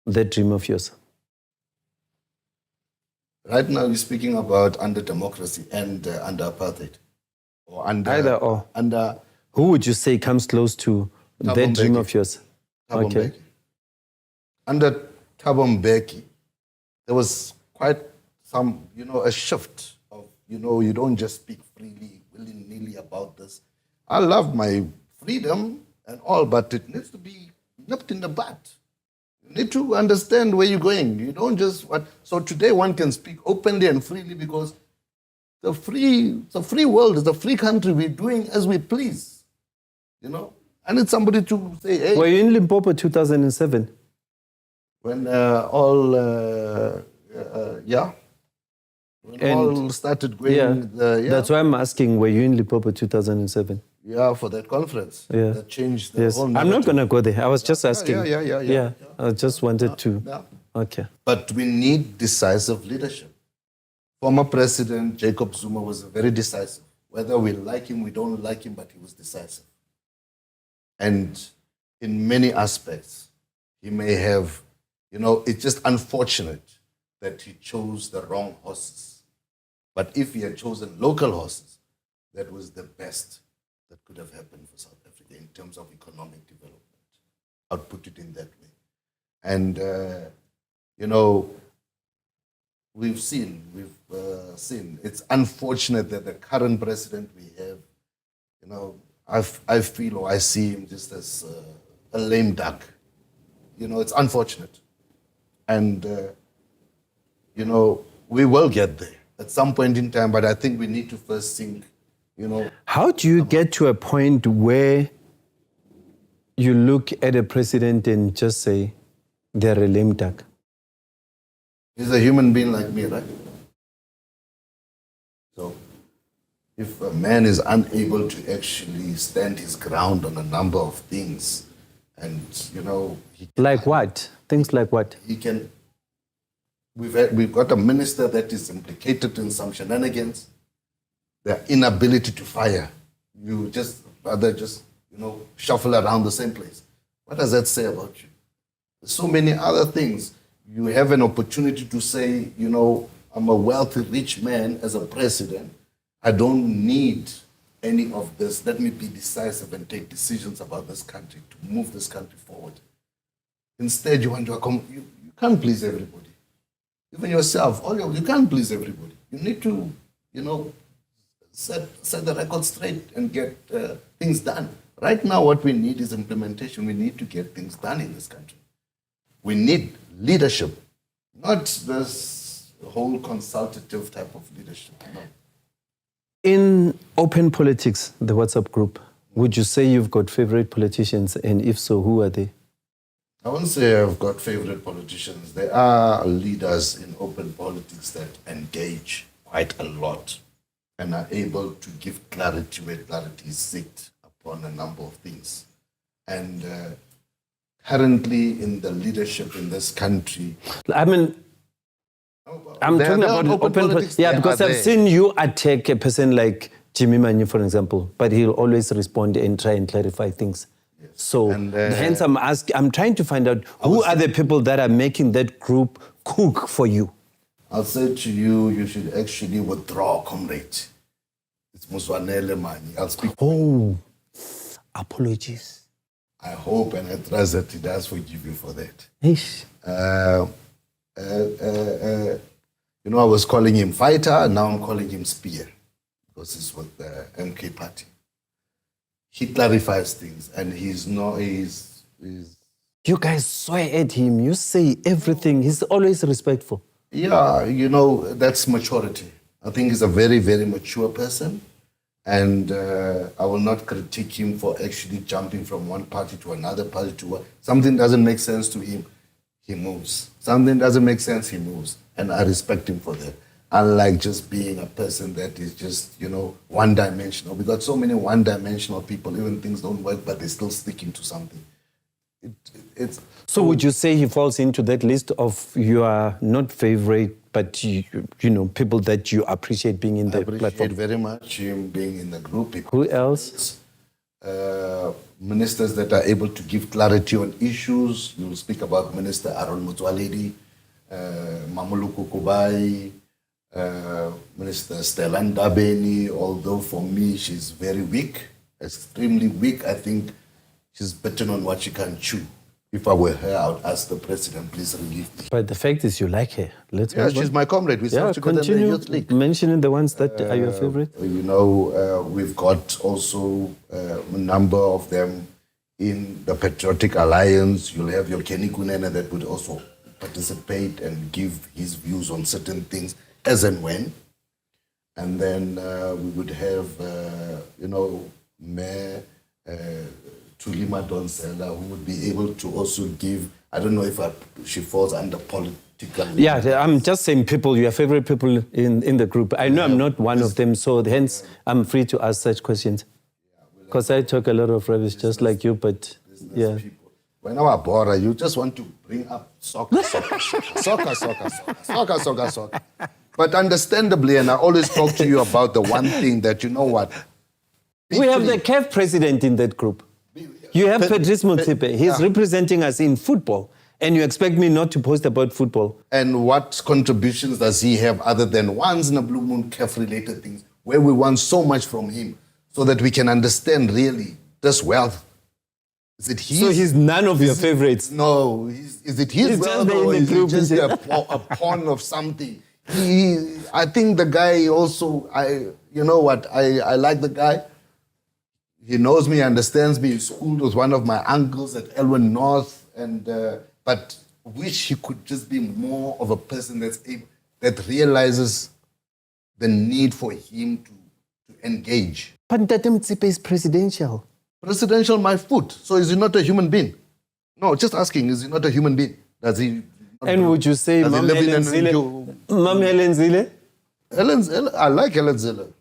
that dream of yours? Right now, you're speaking about under democracy and under apartheid. Or under... Either or. Under... Who would you say comes close to that dream of yours? Okay. Under Thabo Mbeki, there was quite some, a shift of, you don't just speak freely, willy-nilly about this. I love my freedom and all, but it needs to be nipped in the bud. You need to understand where you're going. You don't just... So today one can speak openly and freely because it's a free world, it's a free country. We're doing as we please, I need somebody to say, hey... Were you in Limpopo 2007? When all started going... That's why I'm asking, were you in Limpopo 2007? Yeah, for that conference. Yeah. That changed the whole narrative. I'm not going to go there. I was just asking. Yeah. I just wanted to... Yeah. Okay. But we need decisive leadership. Former President Jacob Zuma was very decisive. Whether we like him, we don't like him, but he was decisive. And in many aspects, he may have, it's just unfortunate that he chose the wrong horses. But if he had chosen local horses, that was the best that could have happened for South Africa in terms of economic development. I'd put it in that way. And, we've seen, it's unfortunate that the current president we have, I feel or I see him just as a lame duck. It's unfortunate. And, we will get there at some point in time, but I think we need to first think, How do you get to a point where you look at a president and just say, they're a lame duck? He's a human being like me, right? So, if a man is unable to actually stand his ground on a number of things, and like what? Things like what? He can. We've got a minister that is implicated in some shenanigans. Their inability to fire. You just rather just, shuffle around the same place. What does that say about you? There's so many other things. You have an opportunity to say, I'm a wealthy, rich man as a president. I don't need any of this. Let me be decisive and take decisions about this country to move this country forward. Instead, you want to you can't please everybody. Even yourself, you can't please everybody. You need to, set the record straight and get things done. Right now, what we need is implementation. We need to get things done in this country. We need leadership, not this whole consultative type of leadership. In Open Politics, the WhatsApp group, would you say you've got favorite politicians? And if so, who are they? I won't say I've got favorite politicians. There are leaders in Open Politics that engage quite a lot and are able to give clarity where clarity is sought upon a number of things. And currently in the leadership in this country, I'm talking about open politics. Yeah, because I've seen you attack a person like Jimmy Manyu, for example, but he'll always respond and try and clarify things. Yes. So hence I'm trying to find out who are the people that are making that group cook for you. I'll say to you, you should actually withdraw, comrade. It's Muswanele Mani. I'll speak. Oh, apologies. I hope and I trust that he does forgive you for that. Ish. I was calling him fighter, now I'm calling him spear, because it's with the MK party. He clarifies things, and he's You guys swear at him, you say everything, he's always respectful. Yeah, that's maturity. I think he's a very, very mature person, and I will not critique him for actually jumping from one party to another party something doesn't make sense to him. He moves. Something doesn't make sense, he moves. And I respect him for that. Unlike just being a person that is just, one-dimensional. We got so many one-dimensional people, even things don't work, but they're still sticking to something. So would you say he falls into that list of your not favorite, but people that you appreciate being in the platform? I appreciate very much him being in the group. Who else? Ministers that are able to give clarity on issues. You'll speak about Minister Aaron Motsoaledi, Mamuluku Kubai, Minister Stellan Dabeni, although for me she's very weak, extremely weak. I think she's bitten on what she can chew. If I were her, I would ask the president, please relieve me. But the fact is you like her. She's my comrade. We served together in the youth league. Mentioning the ones that are your favorite. We've got also a number of them in the Patriotic Alliance. You'll have your Kenny Kunene that would also participate and give his views on certain things as and when. And then we would have, Mayor Tulima Donsela, who would be able to also give, I don't know if she falls under political... Yeah, I'm just saying your favorite people in the group. I know I'm not one of them, so hence I'm free to ask such questions. Because I talk a lot of rubbish just like you, but yeah. People. When I'm a borer, you just want to bring up soccer. But understandably, and I always talk to you about the one thing that, you know what? We have the CAF president in that group. You have Patrice Motsepe. He's representing us in football. And you expect me not to post about football. And what contributions does he have other than once in a Blue Moon CAF-related things, where we want so much from him so that we can understand really this wealth? Is it his? So he's none of your favorites? No. Is it his wealth or is it just a pawn of something? I think the guy also, I like the guy. He knows me, understands me. He schooled with one of my uncles at Elwyn North, but wish he could just be more of a person that realizes the need for him to engage. But Ntate Motsepe is presidential. Presidential, my foot. So is he not a human being? No, just asking, is he not a human being? Does he? And would you say Mom Helen Zille? Mom Helen Zille? I like Helen Zille.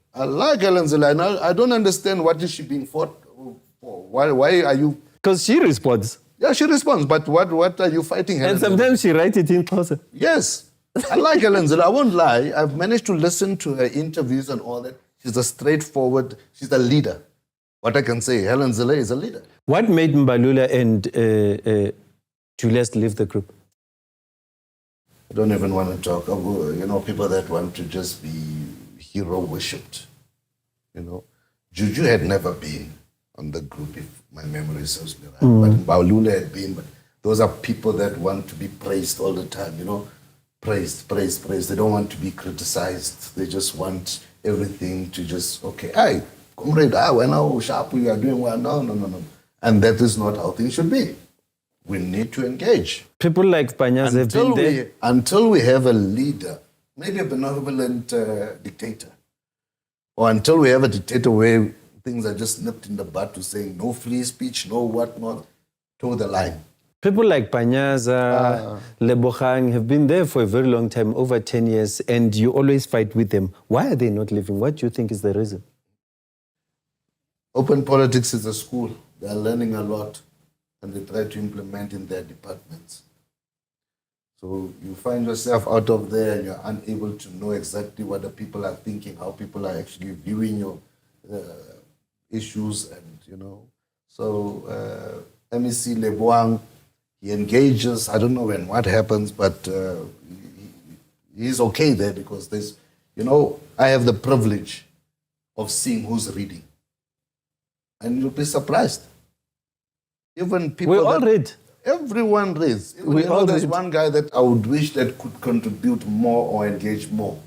And I don't understand what is she being fought for. Why are you? Because she responds. Yeah, she responds. But what are you fighting Helen And sometimes she writes it in person. Yes. I like Helen Zille. I won't lie. I've managed to listen to her interviews and all that. She's a straightforward, she's a leader. What I can say, Helen Zille is a leader. What made Mbalula and Julius leave the group? I don't even want to talk about, people that want to just be hero worshipped. Juju had never been on the group, if my memory serves me right. But Mbalula had been. But those are people that want to be praised all the time, praised. They don't want to be criticized. They just want everything to just, okay, hey, comrade, when how sharp you are doing well. No. And that is not how things should be. We need to engage. People like Panyas have been there. Until we have a leader, maybe a benevolent dictator, or until we have a dictator where things are just nipped in the bud to saying no free speech, no whatnot, toe the line. People like Panyaza, Lebogang have been there for a very long time, over 10 years, and you always fight with them. Why are they not leaving? What do you think is the reason? Open politics is a school. They are learning a lot, and they try to implement in their departments. So you find yourself out of there and you're unable to know exactly what the people are thinking, how people are actually viewing your issues, and So MEC Lebogang, he engages. I don't know when what happens, but he's okay there because there's, I have the privilege of seeing who's reading, and you'll be surprised. Even people we all read. Everyone reads. There's one guy that I would wish that could contribute more or engage more.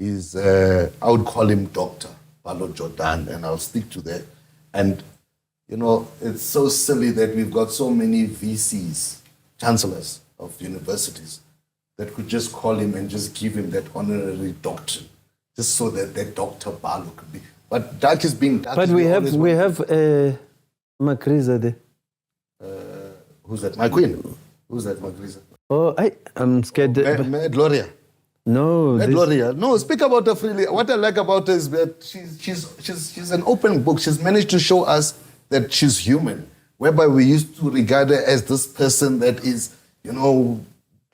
I would call him Dr. Paulo Jordan, and I'll stick to that. And, it's so silly that we've got so many VCs, chancellors of universities, that could just call him and just give him that honorary doctrine, just so that Dr. Paulo could be. But that is being done. But we have Mckenzie there. Who's that? My queen. Who's that, Mckenzie? Oh, I'm scared. Gloria. No. Gloria. No, speak about her freely. What I like about her is that she's an open book. She's managed to show us that she's human, whereby we used to regard her as this person that is,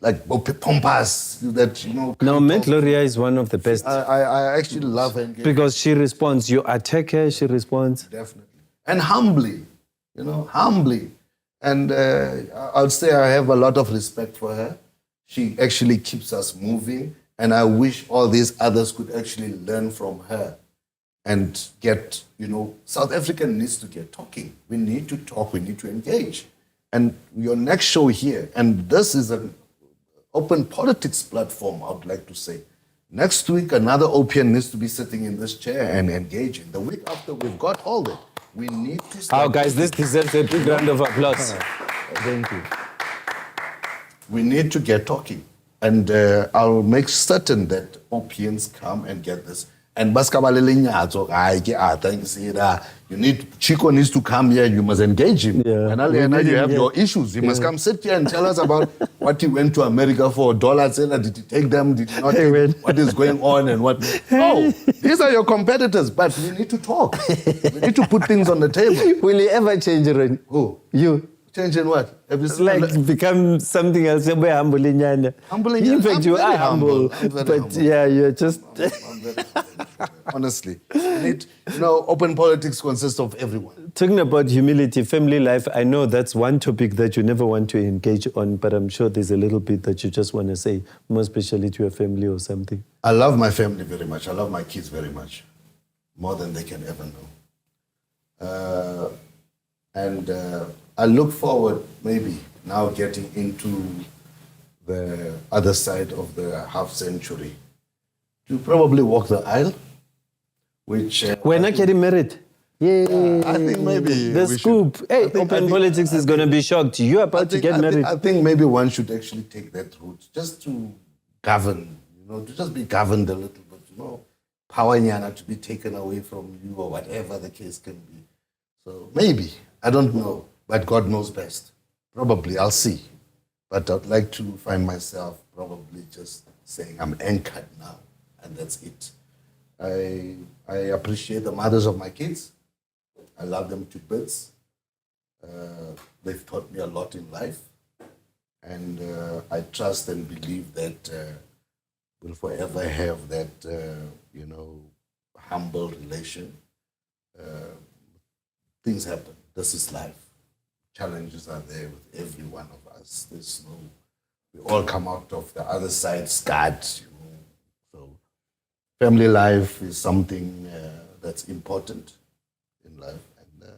like pompous, that, No, Gloria is one of the best. I actually love her. Because she responds. You attack her, she responds. Definitely. And humbly, humbly. And I'll say I have a lot of respect for her. She actually keeps us moving. And I wish all these others could actually learn from her and get, South Africa needs to get talking. We need to talk. We need to engage. And your next show here, and this is an open politics platform, I would like to say. Next week, another OPN needs to be sitting in this chair and engaging. The week after, we've got all that. We need to start. Oh, guys, this deserves a big round of applause. Thank you. We need to get talking. And I'll make certain that OPNs come and get this. And Chico needs to come here. You must engage him. Yeah. And you have your issues. He must come sit here and tell us about what he went to America for. Dollars, did he take them? Did he not take them? What is going on and what? No, these are your competitors, but we need to talk. We need to put things on the table. Will you ever change, Ronnie? Who? You. Change in what? Like become something else. You're humble in Yanda. In fact, you are humble. But humble. Yeah, you're just... I'm very honestly. Open politics consists of everyone. Talking about humility, family life, I know that's one topic that you never want to engage on, but I'm sure there's a little bit that you just want to say, more especially to your family or something. I love my family very much. I love my kids very much. More than they can ever know. I look forward, maybe, now getting into the other side of the half century to probably walk the aisle, which... We're not getting married. Yeah, I think maybe... The scoop. Hey, open politics is going to be shocked. You're about to get married. I think maybe one should actually take that route, just to govern, to just be governed a little bit, power nyana to be taken away from you or whatever the case can be. So maybe, I don't know. But God knows best. Probably, I'll see. But I'd like to find myself probably just saying I'm anchored now, and that's it. I appreciate the mothers of my kids. I love them to bits. They've taught me a lot in life. And I trust and believe that we'll forever have that, humble relation. things happen. This is life. Challenges are there with every one of us. We all come out of the other side scarred, So family life is something that's important in life. And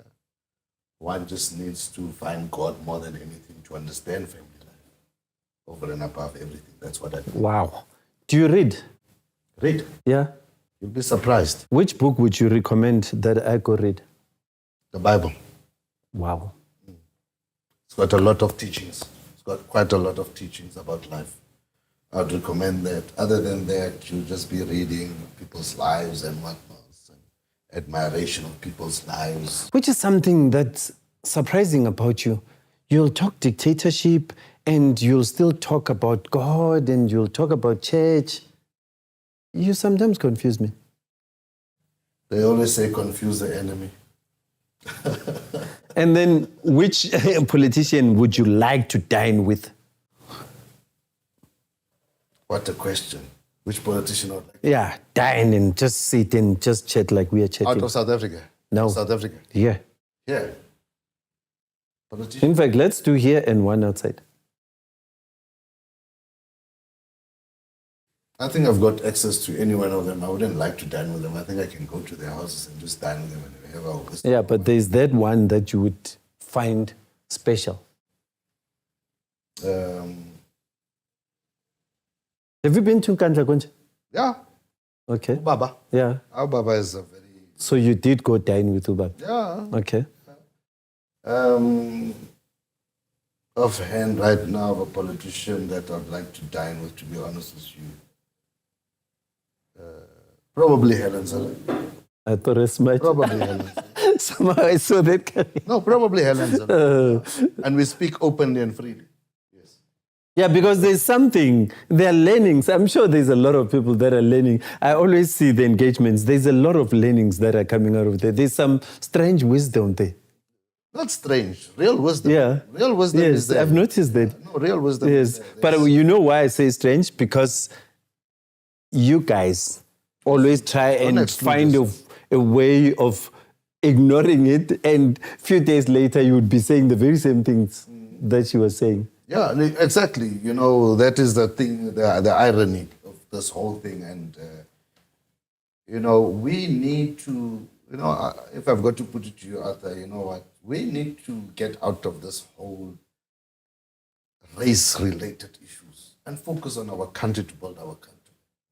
one just needs to find God more than anything to understand family life. Over and above everything. That's what I think. Wow. Do you read? Read. Yeah. You'll be surprised. Which book would you recommend that I go read? The Bible. Wow. It's got a lot of teachings. It's got quite a lot of teachings about life. I'd recommend that. Other than that, you'll just be reading people's lives and whatnot, and admiration of people's lives. Which is something that's surprising about you. You'll talk dictatorship and you'll still talk about God and you'll talk about church. You sometimes confuse me. They always say confuse the enemy. And then which politician would you like to dine with? What a question. Which politician would like? Yeah, dine and just sit and just chat like we are chatting. Out of South Africa? No. South Africa? Yeah. Yeah. Politician? In fact, let's do here and one outside. I think I've got access to any one of them. I wouldn't like to dine with them. I think I can go to their houses and just dine with them whenever I visit. Yeah, but there's that one that you would find special. Yeah. Have you been to Kanjakonja? Okay. Ubaba. Yeah. Our Baba is a very... So you did go dine with Ubaba? Yeah. Okay. Offhand right now, a politician that I'd like to dine with, to be honest with you. Probably Helen Zille. I thought as much. Probably Helen Zille. Somehow I saw that coming. No, probably Helen Zille. And we speak openly and freely. Yes. Yeah, because there's something, there are learnings. I'm sure there's a lot of people that are learning. I always see the engagements. There's a lot of learnings that are coming out of there. There's some strange wisdom there. Not strange. Real wisdom. Yeah. Real wisdom Yes, is there. I've noticed that. No, real wisdom Yes, is there. but you know why I say strange? Because you guys always try and find a way of ignoring it, and a few days later you would be saying the very same things that you were saying. Yeah, exactly. You know, that is the thing, the irony of this whole thing. And, you know, we need to, you know, if I've got to put it to you, Arthur, you know what? We need to get out of this whole race-related issues and focus on our country to build our country.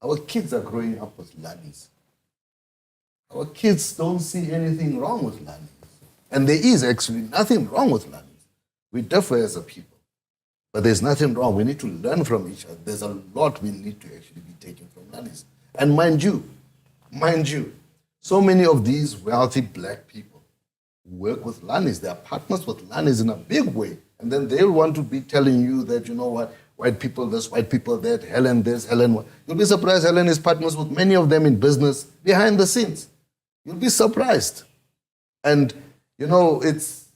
Our kids are growing up with lannies. Our kids don't see anything wrong with lannies. And there is actually nothing wrong with lannies. We differ as a people. But there's nothing wrong. We need to learn from each other. There's a lot we need to actually be taking from lannies. And mind you, so many of these wealthy black people work with lannies. They are partners with lannies in a big way. And then they'll want to be telling you that, you know what, white people this, white people that, Helen this, Helen what. You'll be surprised Helen is partners with many of them in business behind the scenes. You'll be surprised. And, you know, it's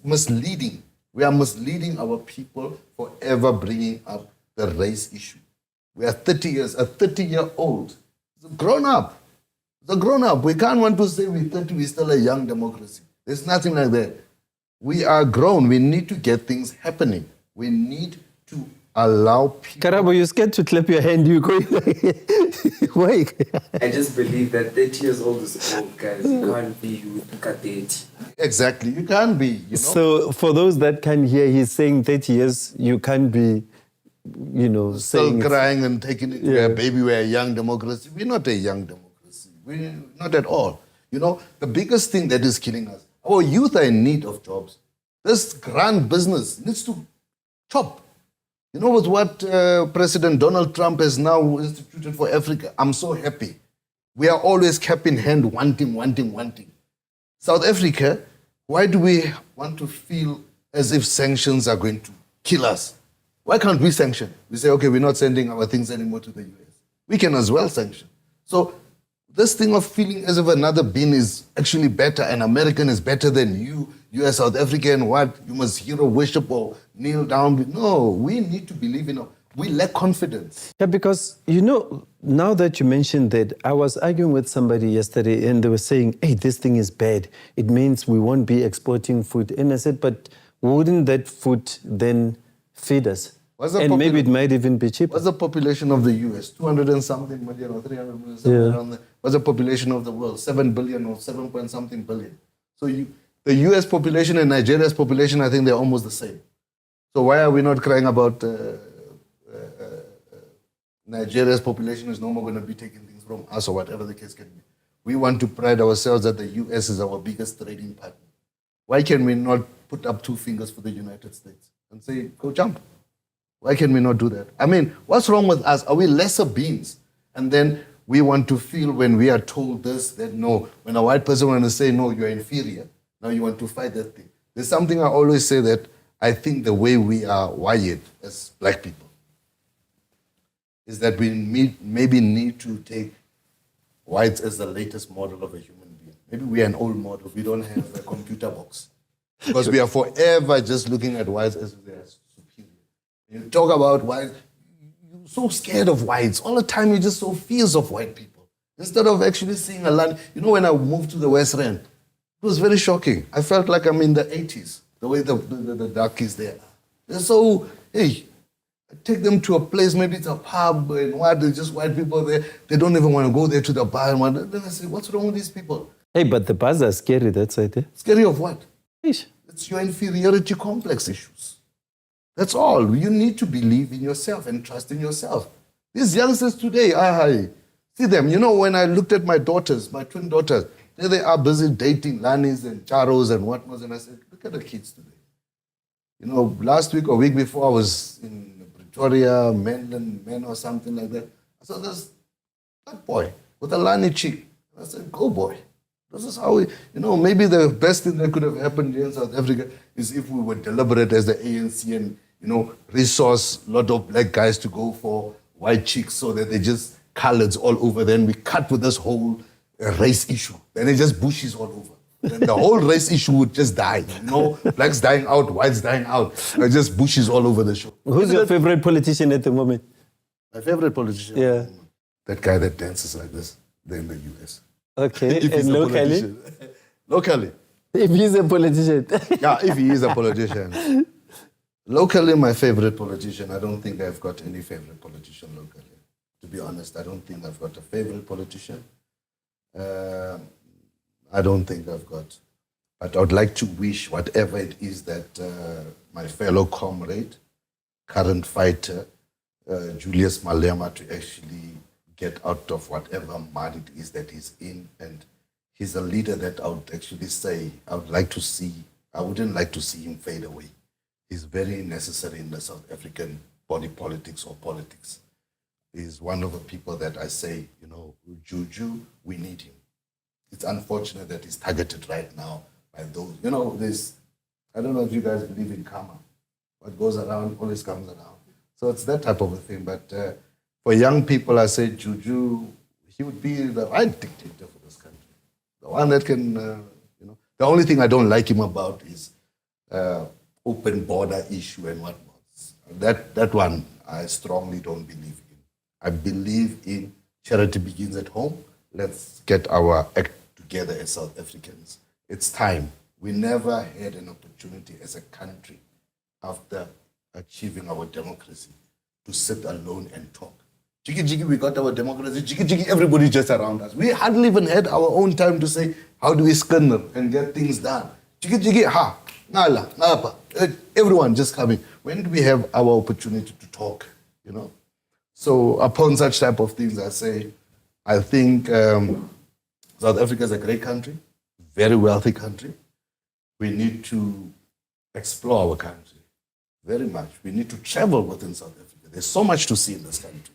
misleading. We are misleading our people forever bringing up the race issue. We are 30 years, a 30-year-old. It's a grown-up. It's a grown-up. We can't want to say we're 30, we're still a young democracy. There's nothing like that. We are grown. We need to get things happening. We need to allow people... Karabo, you're scared to clap your hand. You go... Why? I just believe that 30 years old is old, guys. You can't be you at 30. Exactly. You can't be, you know. So for those that can't hear, he's saying 30 years, you can't be, you know, still saying... crying and taking it, yeah. Baby, we're a young democracy. We're not a young democracy. We're not at all. You know, the biggest thing that is killing us, our youth are in need of jobs. This grand business needs to chop. You know, with what President Donald Trump has now instituted for Africa, I'm so happy. We are always cap in hand, wanting. South Africa, why do we want to feel as if sanctions are going to kill us? Why can't we sanction? We say, okay, we're not sending our things anymore to the US. We can as well sanction. So this thing of feeling as if another being is actually better, an American is better than you are South African, what? You must hero worship or kneel down. No, we need to believe in we lack confidence. Yeah, because, you know, now that you mentioned that, I was arguing with somebody yesterday and they were saying, hey, this thing is bad. It means we won't be exporting food. And I said, but wouldn't that food then feed us? And maybe it might even be cheaper. What's the population of the US? 200 and something million or 300 million, somewhere around there. What's the population of the world? 7 billion or 7 point something billion. So the US population and Nigeria's population, I think they're almost the same. So why are we not crying about Nigeria's population is no more going to be taking things from us or whatever the case can be? We want to pride ourselves that the US is our biggest trading partner. Why can we not put up two fingers for the United States and say, go jump? Why can we not do that? I mean, what's wrong with us? Are we lesser beings? And then we want to feel when we are told this, that no, when a white person wants to say, no, you're inferior, now you want to fight that thing. There's something I always say that I think the way we are wired as black people is that we maybe need to take whites as the latest model of a human being. Maybe we are an old model. We don't have a computer box. Because we are forever just looking at whites as they are superior. You talk about whites, you're so scared of whites. All the time you're just so fierce of white people. Instead of actually seeing a land. You know, when I moved to the West End, it was very shocking. I felt like I'm in the 80s, the way the darkies there are. They're so, hey, I take them to a place, maybe it's a pub and what, there's just white people there. They don't even want to go there to the bar and what. Then I say, what's wrong with these people? Hey, but the bars are scary, that's right. Eh? Scary of what? Eish. It's your inferiority complex issues. That's all. You need to believe in yourself and trust in yourself. These youngsters today, I see them. You know, when I looked at my daughters, my twin daughters, there they are busy dating Lanis and Charos and whatnot. And I said, look at the kids today. You know, last week or week before, I was in Pretoria, Men or something like that. I saw this that boy with a Lani chick. I said, go boy. This is how we, you know, maybe the best thing that could have happened here in South Africa is if we were deliberate as the ANC and, you know, resource a lot of black guys to go for white chicks so that they just coloreds all over. Then we cut with this whole race issue. Then it just bushes all over. Then the whole race issue would just die. You know, blacks dying out, whites dying out. It just bushes all over the show. Who's your favorite politician at the moment? My favorite politician? Yeah. That guy that dances like this, they're in the US. Okay, and locally? Locally. If he's a politician. Yeah, if he is a politician. Locally, my favorite politician, I don't think I've got any favorite politician locally. To be honest, I don't think I've got a favorite politician. I don't think I've got. But I would like to wish whatever it is that my fellow comrade, current fighter, Julius Malema, to actually get out of whatever mud it is that he's in. And he's a leader that I would actually say I wouldn't like to see him fade away. He's very necessary in the South African body politics or politics. He's one of the people that I say, you know, Juju, we need him. It's unfortunate that he's targeted right now by those, you know, I don't know if you guys believe in karma. What goes around always comes around. So it's that type of a thing. But for young people, I say Juju, he would be the right dictator for this country. The one that can, you know, the only thing I don't like him about is open border issue and whatnot. That one I strongly don't believe in. I believe in charity begins at home. Let's get our act together as South Africans. It's time. We never had an opportunity as a country after achieving our democracy to sit alone and talk. Jiggy jiggy, we got our democracy. Jiggy jiggy, everybody just around us. We hardly even had our own time to say, how do we skin and get things done? Jiggy jiggy, ha, nala, napa. Everyone just coming. When do we have our opportunity to talk, you know? So upon such type of things, I say, I think South Africa is a great country, very wealthy country. We need to explore our country very much. We need to travel within South Africa. There's so much to see in this country.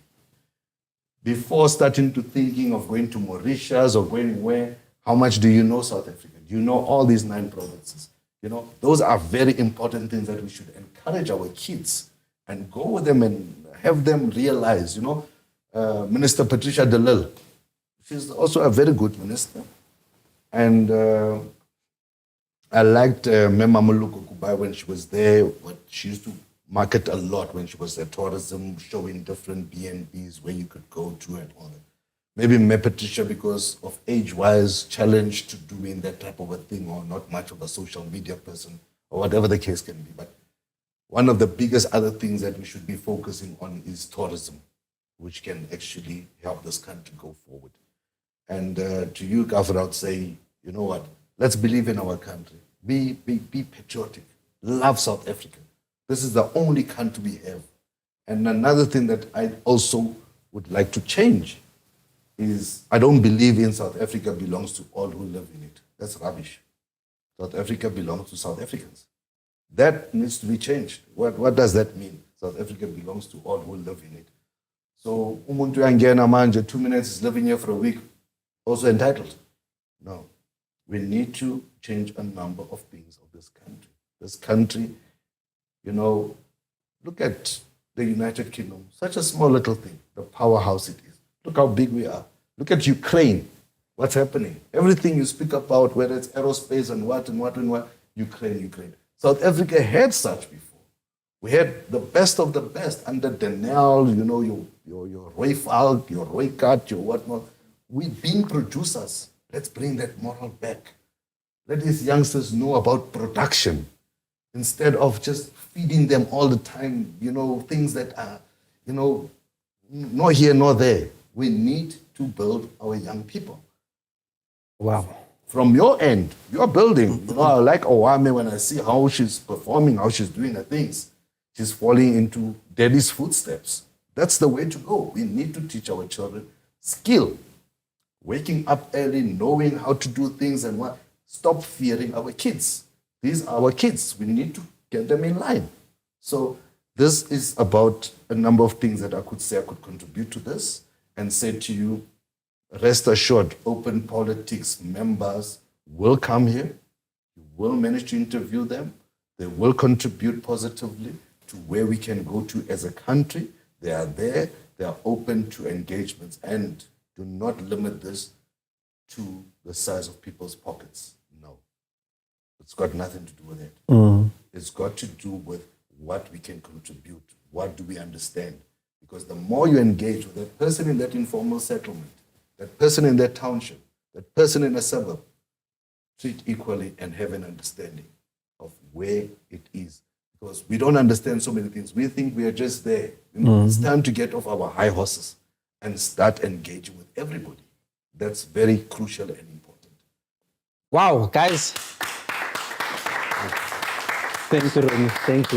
Before starting to thinking of going to Mauritius or going where, how much do you know South Africa? Do you know all these 9 provinces? You know, those are very important things that we should encourage our kids and go with them and have them realize, you know. Minister Patricia de Lille, she's also a very good minister. And I liked Mema Moluko Kubai when she was there, what she used to market a lot when she was at tourism, showing different B&Bs where you could go to and all that. Maybe me, Patricia, because of age-wise, challenged to doing that type of a thing, or not much of a social media person, or whatever the case can be. But one of the biggest other things that we should be focusing on is tourism, which can actually help this country go forward. And to you, Gaffer, I would say, you know what? Let's believe in our country. Be patriotic. Love South Africa. This is the only country we have. And another thing that I also would like to change is I don't believe in South Africa belongs to all who live in it. That's rubbish. South Africa belongs to South Africans. That needs to be changed. What does that mean? South Africa belongs to all who live in it. So, umuntu uyangena manje, 2 minutes is living here for a week, also entitled. No. We need to change a number of things of this country. This country, you know, look at the United Kingdom, such a small little thing, the powerhouse it is. Look how big we are. Look at Ukraine. What's happening? Everything you speak about, whether it's aerospace and what, Ukraine. South Africa had such before. We had the best of the best under Daniel, you know, your Roy Falk, your Roy Cut, your whatnot. We've been producers. Let's bring that moral back. Let these youngsters know about production instead of just feeding them all the time, you know, things that are, you know, nor here nor there. We need to build our young people. Wow. From your end, you're building. You know, I like Owame when I see how she's performing, how she's doing her things. She's falling into daddy's footsteps. That's the way to go. We need to teach our children skill. Waking up early, knowing how to do things and what. Stop fearing our kids. These are our kids. We need to get them in line. So this is about a number of things that I could say I could contribute to this and say to you, rest assured, Open Politics members will come here. You will manage to interview them. They will contribute positively to where we can go to as a country. They are there. They are open to engagements. And do not limit this to the size of people's pockets. No. It's got nothing to do with it. It's got to do with what we can contribute. What do we understand? Because the more you engage with that person in that informal settlement, that person in that township, that person in a suburb, treat equally and have an understanding of where it is. Because we don't understand so many things. We think we are just there. You know, it's time to get off our high horses and start engaging with everybody. That's very crucial and important. Wow, guys. Thank you, Ronnie. Thank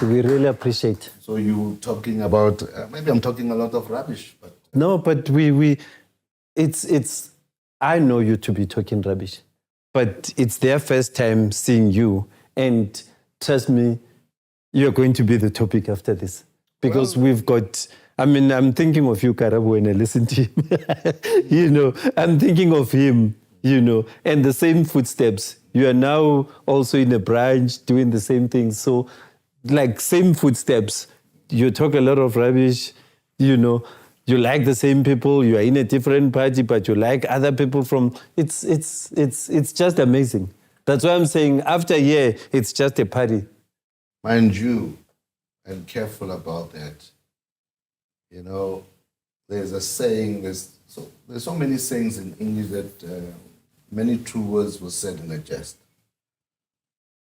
you. We really appreciate. So you talking about, maybe I'm talking a lot of rubbish, but... No, but it's, I know you to be talking rubbish, but it's their first time seeing you. And trust me, you're going to be the topic after this. Because we've got, I mean, I'm thinking of you, Karabo, when I listen to him. You know, I'm thinking of him, you know, and the same footsteps. You are now also in a branch doing the same thing. So, like, same footsteps. You talk a lot of rubbish, you know. You like the same people. You are in a different party, but you like other people from... It's just amazing. That's why I'm saying after a year, it's just a party. Mind you, and careful about that. You know, there's a saying, there's so many sayings in English that many true words were said in a jest.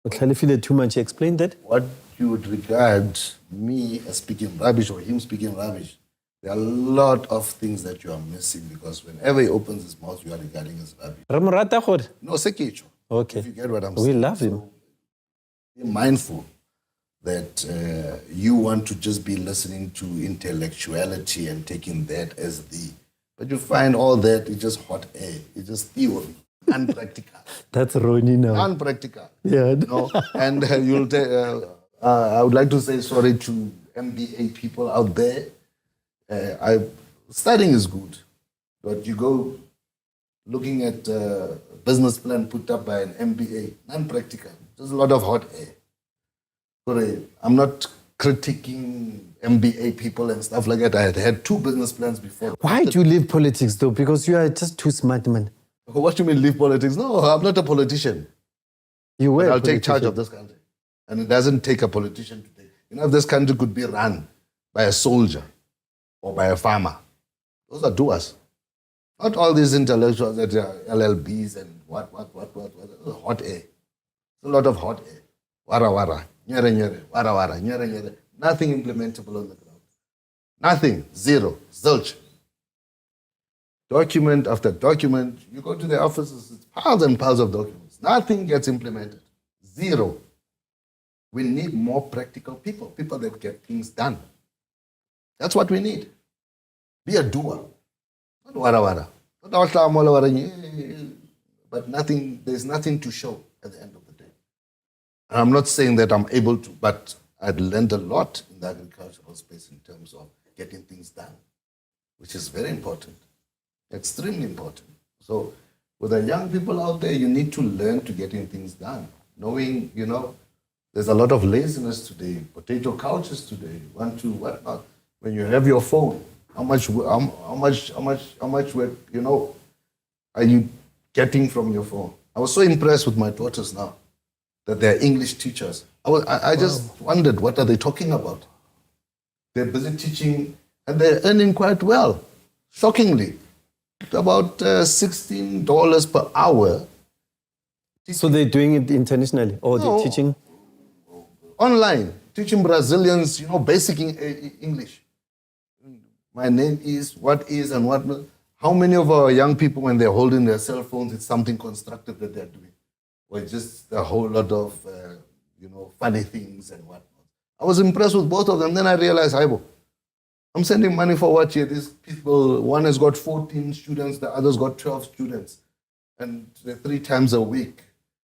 Khalifile too much explain that? What you would regard me as speaking rubbish or him speaking rubbish, there are a lot of things that you are missing because whenever he opens his mouth, you are regarding as rubbish. No, Sekicho. Okay. If you get what I'm saying. We love him. So be mindful that you want to just be listening to intellectuality and taking that as the... But you find all that, it's just hot air. It's just theory. Unpractical. That's Ronnie now. Unpractical. Yeah. No? And I would like to say sorry to MBA people out there. Studying is good, but you go looking at a business plan put up by an MBA, non-practical. There's a lot of hot air. Sorry, I'm not critiquing MBA people and stuff like that. I had 2 business plans before. Why do you leave politics though? Because you are just too smart, man. What do you mean leave politics? No, I'm not a politician. You were. I'll take charge of this country. And it doesn't take a politician to take. You know, if this country could be run by a soldier or by a farmer, those are doers. Not all these intellectuals that are LLBs and what, hot air. A lot of hot air. Wara wara, nyere nyere, wara wara, nyere nyere. Nothing implementable on the ground. Nothing, zero, zilch. Document after document, you go to the offices, it's piles and piles of documents. Nothing gets implemented. Zero. We need more practical people, people that get things done. That's what we need. Be a doer. Not wara wara. Not wara wara. But nothing, there's nothing to show at the end of the day. And I'm not saying that I'm able to, but I'd learned a lot in the agricultural space in terms of getting things done, which is very important, extremely important. So with the young people out there, you need to learn to getting things done. Knowing, you know, there's a lot of laziness today, potato couches today, whatnot. When you have your phone, how much work, you know, are you getting from your phone? I was so impressed with my daughters now that they're English teachers. I just wondered, what are they talking about? They're busy teaching and they're earning quite well, shockingly. About $16 per hour. So they're doing it internationally, or No. they're teaching? Online, teaching Brazilians, you know, basic English. My name is, what is, and what not. How many of our young people, when they're holding their cell phones, it's something constructive that they're doing? Or just a whole lot of, you know, funny things and whatnot. I was impressed with both of them. Then I realized, I'm sending money for what here? These people, one has got 14 students, the other's got 12 students. And they're 3 times a week.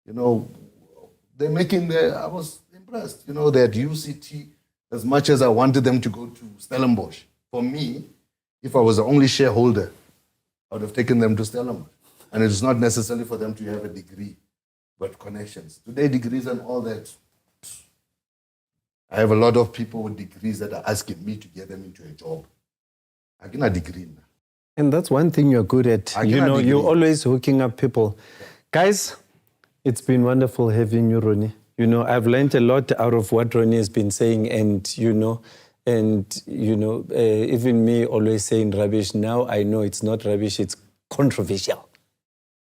You know, they're making I was impressed. You know, they're at UCT as much as I wanted them to go to Stellenbosch. For me, if I was the only shareholder, I would have taken them to Stellenbosch. And it's not necessarily for them to have a degree, but connections. Today, degrees and all that. I have a lot of people with degrees that are asking me to get them into a job. I get a degree now. And that's one thing you're good at. I You cannot know, agree. you're always hooking up people. Guys, it's been wonderful having you, Ronnie. You know, I've learned a lot out of what Ronnie has been saying, and even me always saying rubbish. Now I know it's not rubbish, it's controversial.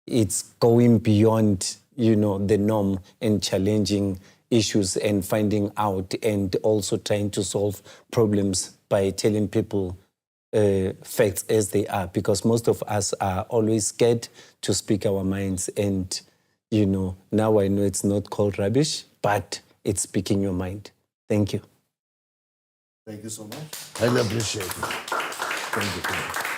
It's going beyond, you know, the norm and challenging issues and finding out and also trying to solve problems by telling people facts as they are, because most of us are always scared to speak our minds. And, you know, now I know it's not called rubbish, but it's speaking your mind. Thank you. Thank you so much. I appreciate it. Thank you.